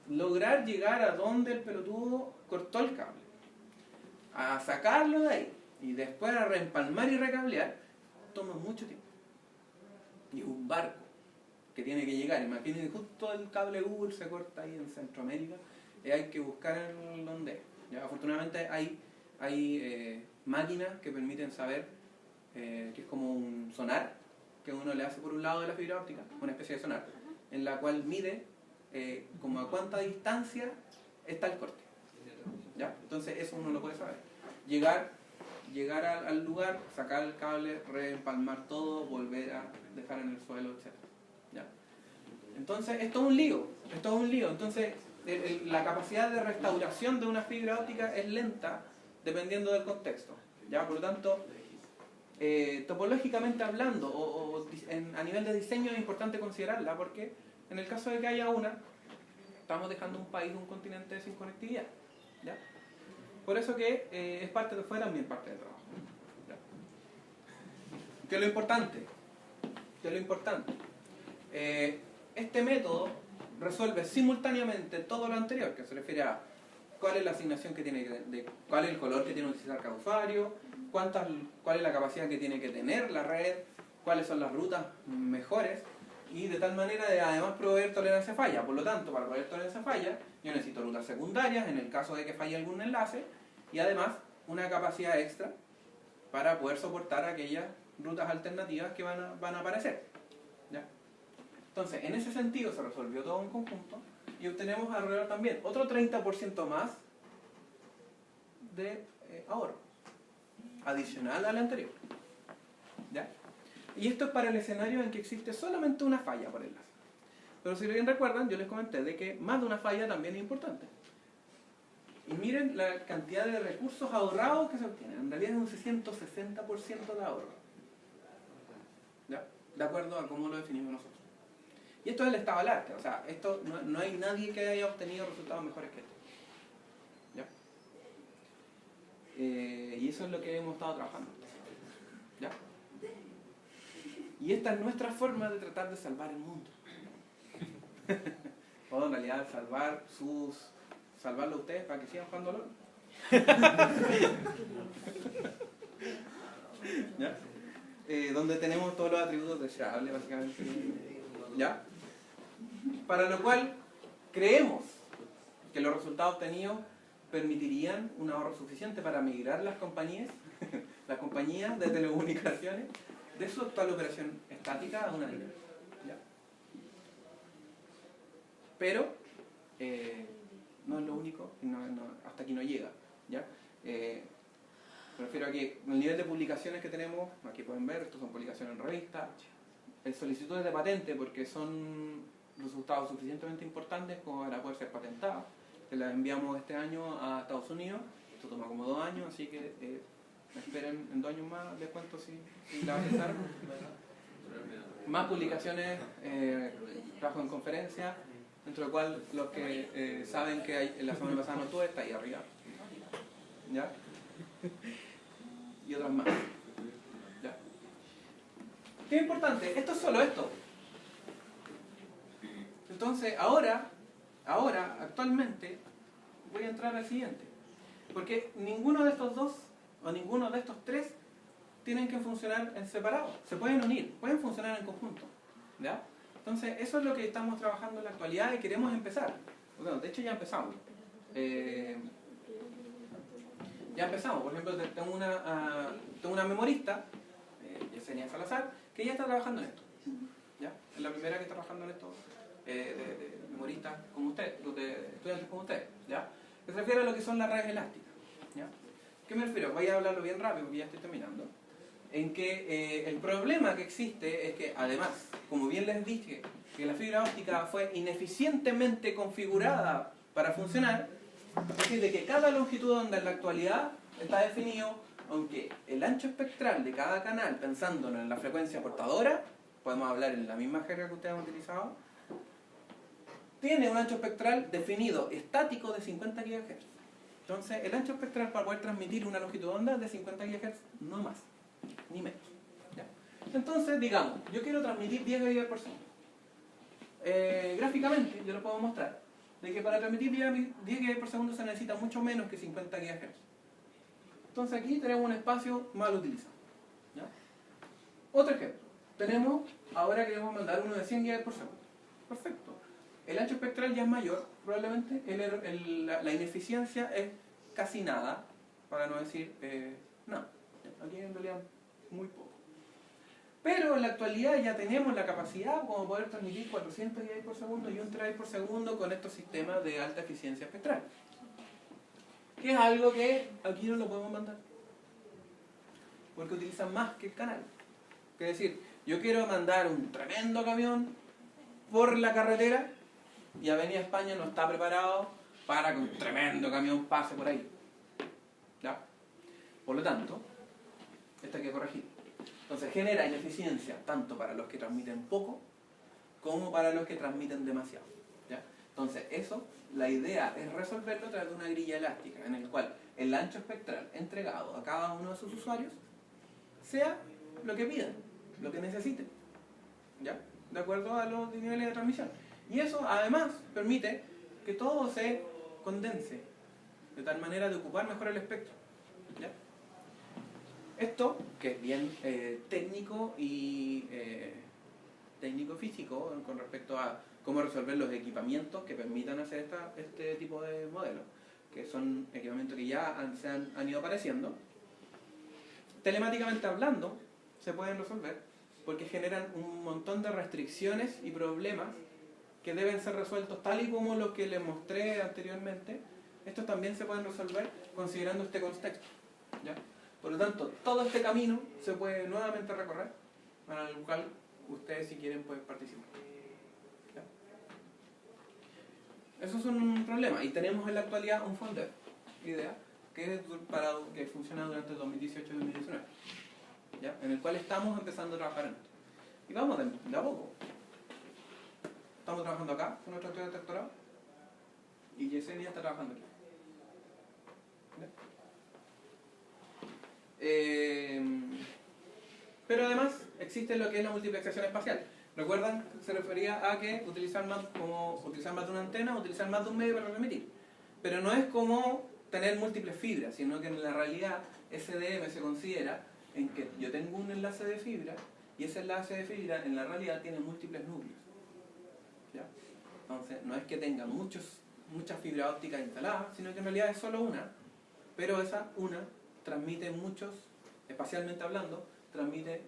Lograr llegar a donde el pelotudo cortó el cable, a sacarlo de ahí y después a reempalmar y recablear, toma mucho tiempo. Y es un barco que tiene que llegar. Imagínense, justo el cable Google se corta ahí en Centroamérica, hay que buscar en dónde. ¿Ya? Afortunadamente hay máquinas que permiten saber, que es como un sonar que uno le hace por un lado de la fibra óptica, una especie de sonar, en la cual mide como a cuánta distancia está el corte. ¿Ya? Entonces eso uno lo puede saber. Llegar al lugar, sacar el cable, reempalmar todo, volver a dejar en el suelo, etc. ¿Ya? Entonces esto es un lío. Entonces la capacidad de restauración de una fibra óptica es lenta dependiendo del contexto. ¿Ya? Por lo tanto, topológicamente hablando a nivel de diseño es importante considerarla, porque en el caso de que haya una, estamos dejando un país, un continente sin conectividad. ¿Ya? Por eso que fue también parte del trabajo. ¿Ya? ¿Qué es lo importante? Este método resuelve simultáneamente todo lo anterior, que se refiere a cuál es la asignación que tiene cuál es el color que tiene que utilizar cada usuario, cuál es la capacidad que tiene que tener la red, cuáles son las rutas mejores, y de tal manera de además proveer tolerancia a falla. Por lo tanto, para proveer tolerancia a falla, yo necesito rutas secundarias en el caso de que falle algún enlace, y además una capacidad extra para poder soportar aquellas rutas alternativas que van a aparecer. ¿Ya? Entonces, en ese sentido se resolvió todo un conjunto y obtenemos alrededor también otro 30% más de ahorro, adicional al anterior. ¿Ya? Y esto es para el escenario en que existe solamente una falla por enlace. Pero si bien recuerdan, yo les comenté de que más de una falla también es importante. Y miren la cantidad de recursos ahorrados que se obtienen. En realidad es un 160% de ahorro. ¿Ya? De acuerdo a cómo lo definimos nosotros. Y esto es el estado del arte. O sea, esto no hay nadie que haya obtenido resultados mejores que esto. ¿Ya? Y eso es lo que hemos estado trabajando. ¿Ya? Y esta es nuestra forma de tratar de salvar el mundo. O en realidad salvarlo a ustedes para que sigan jugando LOL. ¿Ya? Donde tenemos todos los atributos deseables, básicamente. ¿Ya? Para lo cual creemos que los resultados obtenidos permitirían un ahorro suficiente para migrar las compañías, las compañías de telecomunicaciones, de su actual operación estática a una dinámica. ¿Ya? Pero no es lo único, hasta aquí no llega. ¿Ya? Me refiero a que el nivel de publicaciones que tenemos, aquí pueden ver, estos son publicaciones en revistas, solicitudes de patente porque son resultados suficientemente importantes como para poder ser patentados. Que las enviamos este año a Estados Unidos, esto toma como 2 años, así que esperen en 2 años más, les cuento si la patentaron. Más publicaciones, trabajo en conferencias, dentro del cual los que saben que hay, la semana pasada no estuve, está ahí arriba. ¿Ya? Y otras más. ¿Ya? ¿Qué es importante? Esto es solo esto. Entonces, ahora, actualmente, voy a entrar al siguiente. Porque ninguno de estos dos, o ninguno de estos tres, tienen que funcionar en separado. Se pueden unir, pueden funcionar en conjunto. ¿Ya? Entonces, eso es lo que estamos trabajando en la actualidad y queremos empezar. Bueno, de hecho ya empezamos. Ya empezamos. Por ejemplo, tengo una memorista, Yesenia Salazar, que ya está trabajando en esto. ¿Ya? Es la primera que está trabajando en esto. De memoristas como usted, de estudiantes como usted, ¿ya? Que se refiere a lo que son las redes elásticas, ¿ya? ¿Qué me refiero? Voy a hablarlo bien rápido porque ya estoy terminando. En que el problema que existe es que, además, como bien les dije, que la fibra óptica fue ineficientemente configurada para funcionar, es decir, de que cada longitud de onda en la actualidad está definido, aunque el ancho espectral de cada canal, pensándolo en la frecuencia portadora, podemos hablar en la misma jerga que ustedes han utilizado, tiene un ancho espectral definido, estático, de 50 GHz. Entonces, el ancho espectral para poder transmitir una longitud de onda es de 50 GHz, no más, ni menos. ¿Ya? Entonces, digamos, yo quiero transmitir 10 GB por segundo. Gráficamente, yo lo puedo mostrar, de que para transmitir 10 GB por segundo se necesita mucho menos que 50 GHz. Entonces, aquí tenemos un espacio mal utilizado. ¿Ya? Otro ejemplo. Ahora queremos mandar uno de 100 GB por segundo. Perfecto. El ancho espectral ya es mayor, probablemente la ineficiencia es casi nada, para no decir nada. Aquí en realidad muy poco. Pero en la actualidad ya tenemos la capacidad como poder transmitir 400 GB por segundo y 1 TB por segundo con estos sistemas de alta eficiencia espectral. Que es algo que aquí no lo podemos mandar. Porque utilizan más que el canal. Es decir, yo quiero mandar un tremendo camión por la carretera y Avenida España no está preparado para que un tremendo camión pase por ahí. ¿Ya? Por lo tanto, esto hay que corregir. Entonces genera ineficiencia tanto para los que transmiten poco como para los que transmiten demasiado. ¿Ya? Entonces eso, la idea es resolverlo a través de una grilla elástica en el cual el ancho espectral entregado a cada uno de sus usuarios sea lo que pidan, lo que necesiten. ¿Ya? De acuerdo a los niveles de transmisión. Y eso además permite que todo se condense, de tal manera de ocupar mejor el espectro. ¿Ya? Esto, que es bien técnico y técnico-físico con respecto a cómo resolver los equipamientos que permitan hacer este tipo de modelos, que son equipamientos que ya han ido apareciendo. Telemáticamente hablando, se pueden resolver porque generan un montón de restricciones y problemas que deben ser resueltos tal y como los que les mostré anteriormente. Estos también se pueden resolver considerando este contexto. ¿Ya? Por lo tanto, todo este camino se puede nuevamente recorrer, para el cual ustedes, si quieren, pueden participar. ¿Ya? Eso es un problema. Y tenemos en la actualidad un FONDEP, idea, que funciona durante el 2018 y 2019. ¿Ya? En el cual estamos empezando a trabajar en esto. Y vamos de a poco. Estamos trabajando acá con nuestro estudio de doctorado y Yesenia está trabajando aquí. ¿Ya? Pero además existe lo que es la multiplexación espacial. ¿Recuerdan? Se refería a que utilizar más de una antena, utilizar más de un medio para transmitir. Pero no es como tener múltiples fibras, sino que en la realidad SDM se considera en que yo tengo un enlace de fibra y ese enlace de fibra en la realidad tiene múltiples núcleos. ¿Ya? Entonces no es que tenga muchos muchas fibras ópticas instaladas, sino que en realidad es solo una, pero esa una transmite muchos, espacialmente hablando, transmite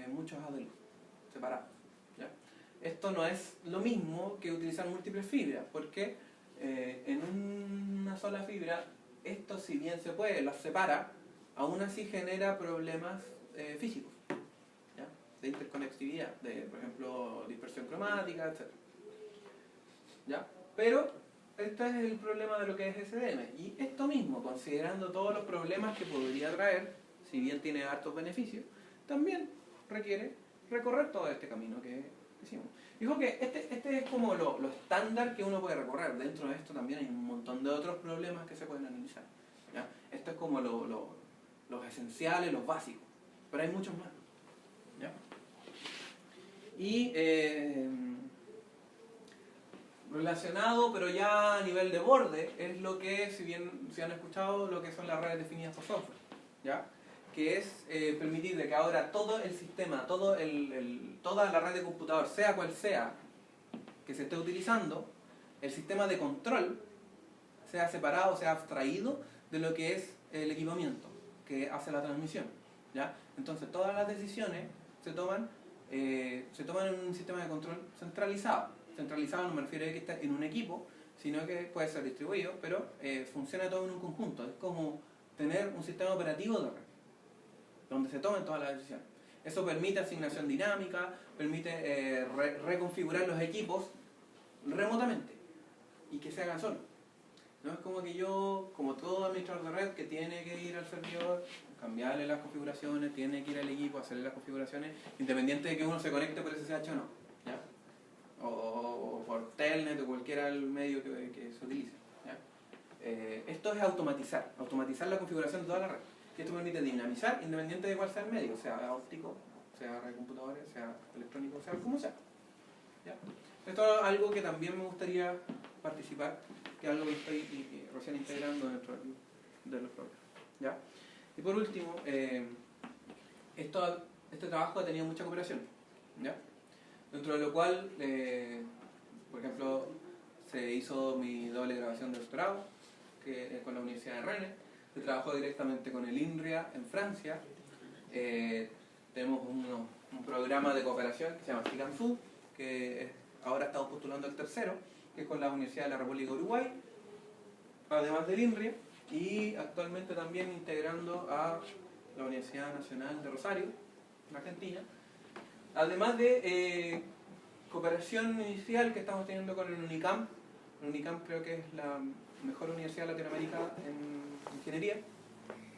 muchos hados de luz separados. ¿Ya? Esto no es lo mismo que utilizar múltiples fibras, porque en una sola fibra, esto si bien se puede, las separa, aún así genera problemas físicos, ¿ya? De interconectividad, de, por ejemplo, dispersión cromática, etc. ¿Ya? Pero este es el problema de lo que es SDM. Y esto mismo, considerando todos los problemas que podría traer, si bien tiene hartos beneficios, también requiere recorrer todo este camino que hicimos. Dijo que este es como lo estándar que uno puede recorrer. Dentro de esto también hay un montón de otros problemas que se pueden analizar, ¿ya? Esto es como los esenciales, los básicos, pero hay muchos más, ¿ya? Y relacionado, pero ya a nivel de borde, es lo que, si han escuchado, lo que son las redes definidas por software, ¿ya? Que es permitir de que ahora todo el sistema, toda la red de computador, sea cual sea que se esté utilizando, el sistema de control sea separado, sea abstraído de lo que es el equipamiento que hace la transmisión, ¿ya? Entonces todas las decisiones se toman en un sistema de control centralizado. Centralizado no me refiero a que está en un equipo, sino que puede ser distribuido, pero funciona todo en un conjunto. Es como tener un sistema operativo de red, donde se tomen todas las decisiones. Eso permite asignación dinámica, permite reconfigurar los equipos remotamente y que se hagan solos. No es como que yo, como todo administrador de red, que tiene que ir al servidor, cambiarle las configuraciones, tiene que ir al equipo, hacerle las configuraciones, independiente de que uno se conecte por SSH o no, ¿ya? O por Telnet o cualquiera el medio que se utilice, ¿ya? Esto es automatizar la configuración de toda la red. Y esto permite dinamizar independiente de cuál sea el medio, sea óptico, sea red de computadores, sea electrónico, sea como sea, ¿ya? Esto es algo que también me gustaría participar, que es algo que estoy recién integrando dentro de los programas, ¿ya? Y por último, este trabajo ha tenido mucha cooperación, ¿ya? Dentro de lo cual, por ejemplo, se hizo mi doble grabación de doctorado con la Universidad de Rennes. Se trabajó directamente con el INRIA en Francia. Tenemos un programa de cooperación que se llama FICANFU, que ahora estamos postulando al tercero, que es con la Universidad de la República de Uruguay, además del INRIA, y actualmente también integrando a la Universidad Nacional de Rosario, en Argentina, además de cooperación inicial que estamos teniendo con el UNICAMP. El UNICAMP creo que es la mejor universidad de Latinoamérica en ingeniería,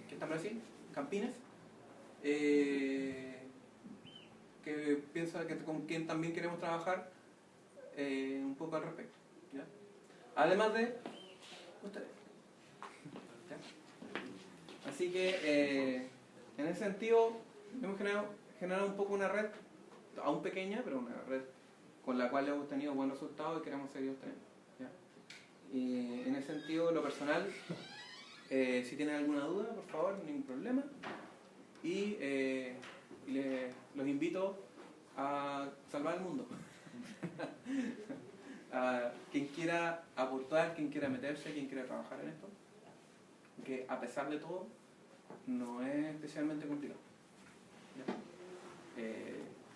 que está en Brasil, Campinas, que piensa que con quien también queremos trabajar un poco al respecto, ¿ya? Además de ustedes, ¿ya? Así que en ese sentido hemos generado un poco una red aún pequeña, pero una red con la cual hemos tenido buenos resultados y queremos seguir obteniendo, ¿ya? Y en ese sentido, lo personal, si tienen alguna duda, por favor, ningún problema. Y los invito a salvar el mundo. A quien quiera aportar, quien quiera meterse, quien quiera trabajar en esto, que a pesar de todo, no es especialmente complicado, ¿ya?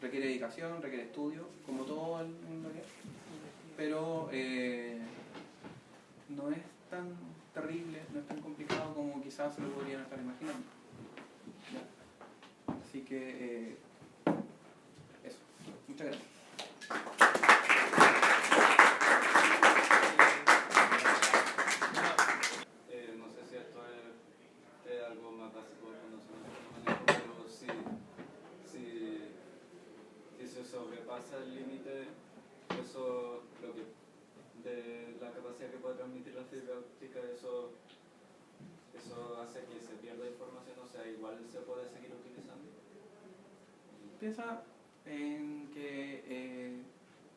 Requiere dedicación, requiere estudio, como todo el mundo, pero no es tan terrible, no es tan complicado como quizás se lo podrían estar imaginando, ¿ya? Así que eso, muchas gracias. No sé si esto es algo más básico de conocimiento, pero si se sobrepasa el límite, eso de la capacidad que puede transmitir la fibra óptica, eso hace que se pierda información, o sea, igual se puede seguir utilizando. Piensa en que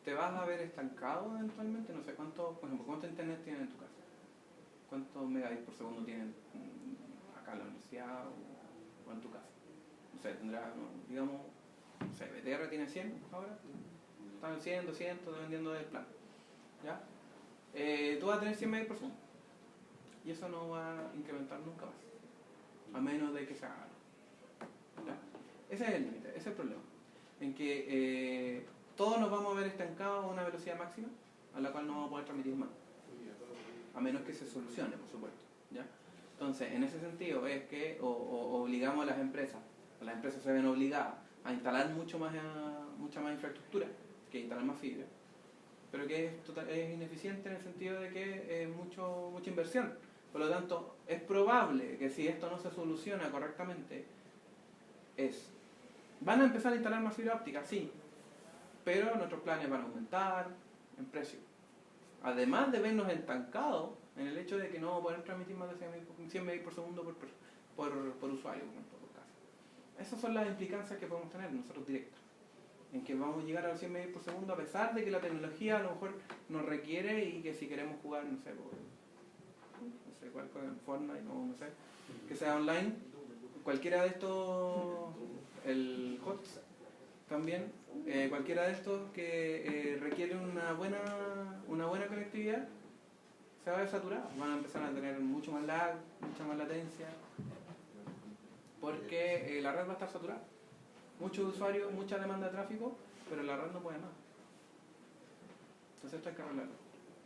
te vas a ver estancado eventualmente. No sé cuánto internet tienes en tu casa, cuántos megabits por segundo tienen acá en la universidad o en tu casa. No sé, tendrá, digamos, no sé, BTR tiene 100 ahora, están en 100, 200, dependiendo del plan, ¿ya? Tú tú vas a tener 100 megas por segundo. Y eso no va a incrementar nunca más. A menos de que se haga algo. ¿Ya? Ese es el límite, ese es el problema. En que todos nos vamos a ver estancados a una velocidad máxima a la cual no vamos a poder transmitir más. A menos que se solucione, por supuesto. ¿Ya? Entonces, en ese sentido es que obligamos a las empresas se ven obligadas a instalar mucha más infraestructura, que instalar más fibra, pero que es ineficiente en el sentido de que es mucha inversión. Por lo tanto, es probable que si esto no se soluciona correctamente, van a empezar a instalar más fibra óptica, sí, pero nuestros planes van a aumentar en precio. Además de vernos estancados en el hecho de que no vamos a poder transmitir más de 100 Mbps por segundo por usuario, en todo caso. Esas son las implicancias que podemos tener nosotros directas. En que vamos a llegar a los 100 Mbps por segundo a pesar de que la tecnología a lo mejor nos requiere y que si queremos jugar, no sé cuál juega en Fortnite, no sé, que sea online, cualquiera de estos, el HOTS también, cualquiera de estos que requiere una buena conectividad, se va a ver saturado, van a empezar a tener mucho más lag, mucha más latencia, porque la red va a estar saturada. Muchos usuarios, mucha demanda de tráfico, pero la red no puede más. Entonces esto hay que arreglarlo.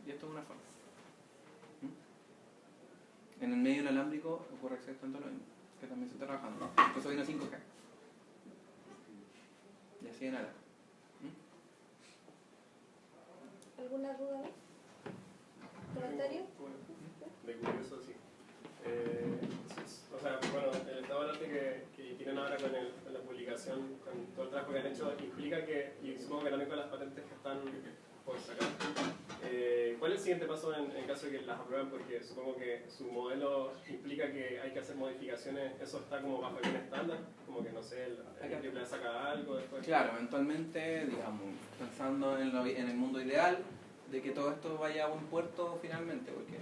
Y esto es una forma. En el medio inalámbrico ocurre exactamente lo mismo, que también se está trabajando. Eso viene a 5G. Y así en adelante. ¿Alguna duda más? ¿Comentario? De curioso, sí. O sea, bueno, el estado del arte que tienen ahora con la publicación, con todo el trabajo que han hecho, implica que, y supongo que también con las patentes que están por sacar, ¿cuál es el siguiente paso en caso de que las aprueben? Porque supongo que su modelo implica que hay que hacer modificaciones, eso está como bajo algún estándar, como que no sé, el AAA saca algo después. Claro, eventualmente, digamos, pensando en el mundo ideal, de que todo esto vaya a buen puerto finalmente, porque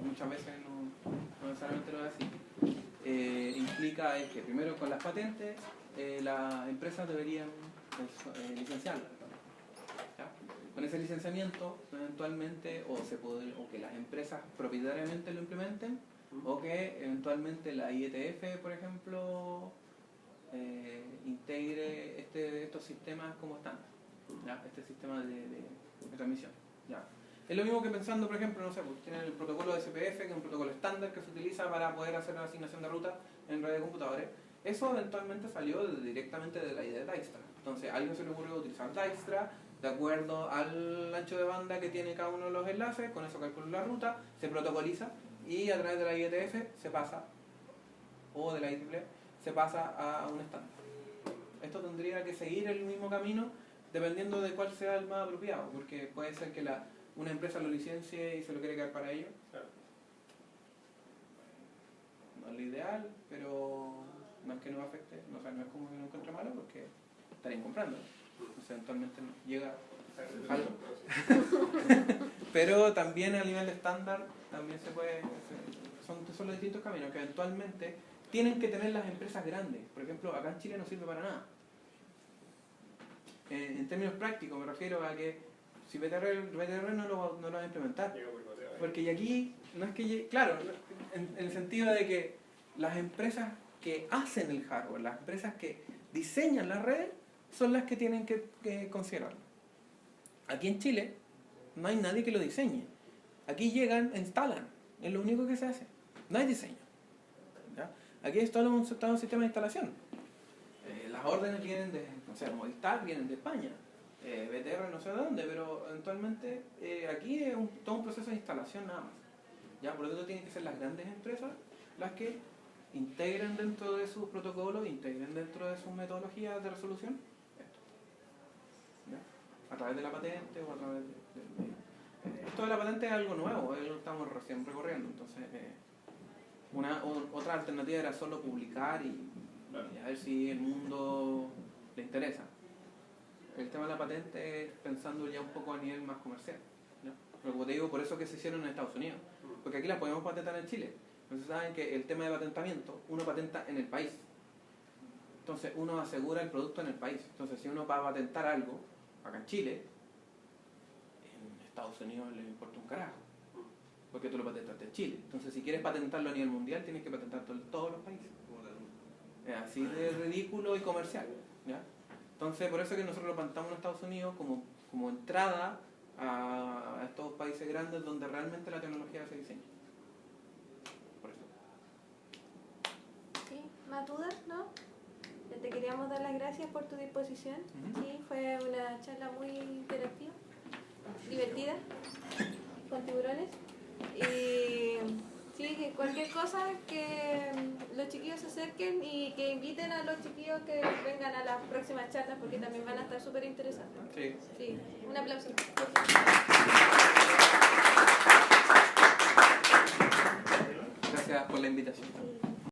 muchas veces no necesariamente lo es así. Implica que primero con las patentes las empresas deberían licenciarlas. ¿Ya? Con ese licenciamiento eventualmente o que las empresas propietariamente lo implementen o que eventualmente la IETF, por ejemplo, integre estos sistemas como estándar, ¿ya? Este sistema de transmisión. ¿Ya? Es lo mismo que pensando, por ejemplo, no sé, pues tienen el protocolo de SPF, que es un protocolo estándar que se utiliza para poder hacer la asignación de ruta en redes de computadores. Eso eventualmente salió directamente de la idea de Dijkstra. Entonces a alguien se le ocurrió utilizar Dijkstra de acuerdo al ancho de banda que tiene cada uno de los enlaces, con eso calcula la ruta, se protocoliza y a través de la IETF se pasa, o de la IEEE, se pasa a un estándar. Esto tendría que seguir el mismo camino dependiendo de cuál sea el más apropiado, porque puede ser que una empresa lo licencie y se lo quiere quedar para ellos. Claro. No es lo ideal, pero no es que no afecte, no es como que no encuentre malo, porque estarían comprando. Entonces eventualmente llega algo. Pero también a nivel de estándar, también se puede, son los distintos caminos que eventualmente tienen que tener las empresas grandes. Por ejemplo, acá en Chile no sirve para nada. En términos prácticos me refiero a que si BTR no lo va a implementar, porque y aquí no es que, claro, en el sentido de que las empresas que hacen el hardware, las empresas que diseñan las redes, son las que tienen que considerarlo. Aquí en Chile no hay nadie que lo diseñe. Aquí llegan e instalan, es lo único que se hace, no hay diseño. ¿Ya? Aquí es todo un sistema de instalación. Las órdenes vienen de, no sé, Movistar vienen de España, BTR no sé de dónde, pero eventualmente aquí es todo un proceso de instalación nada más. ¿Ya? Por lo tanto tienen que ser las grandes empresas las que integren dentro de sus protocolos, integren dentro de sus metodologías de resolución esto. ¿Ya? A través de la patente o a través del medio. Esto de la patente es algo nuevo, lo estamos recién recorriendo, entonces otra alternativa era solo publicar y a ver si el mundo le interesa. El tema de la patente es pensando ya un poco a nivel más comercial, ¿no? Pero como te digo, por eso que se hicieron en Estados Unidos, porque aquí la podemos patentar en Chile. Entonces saben que el tema de patentamiento, uno patenta en el país. Entonces uno asegura el producto en el país. Entonces si uno va a patentar algo acá en Chile, en Estados Unidos le importa un carajo. porque tú lo patentaste en Chile. Entonces, si quieres patentarlo a nivel mundial, tienes que patentarlo en todos los países. Es así de ridículo y comercial, ¿ya? Entonces, por eso es que nosotros lo patentamos en Estados Unidos como entrada a estos países grandes donde realmente la tecnología se diseña. Por eso. ¿Sí? ¿Más dudas? ¿No? Te queríamos dar las gracias por tu disposición. Ujú. Sí, fue una charla muy interactiva, divertida, con tiburones. Y sí, que cualquier cosa que los chiquillos se acerquen y que inviten a los chiquillos que vengan a las próximas charlas porque también van a estar súper interesantes. Sí. Sí, un aplauso. Gracias por la invitación. Sí.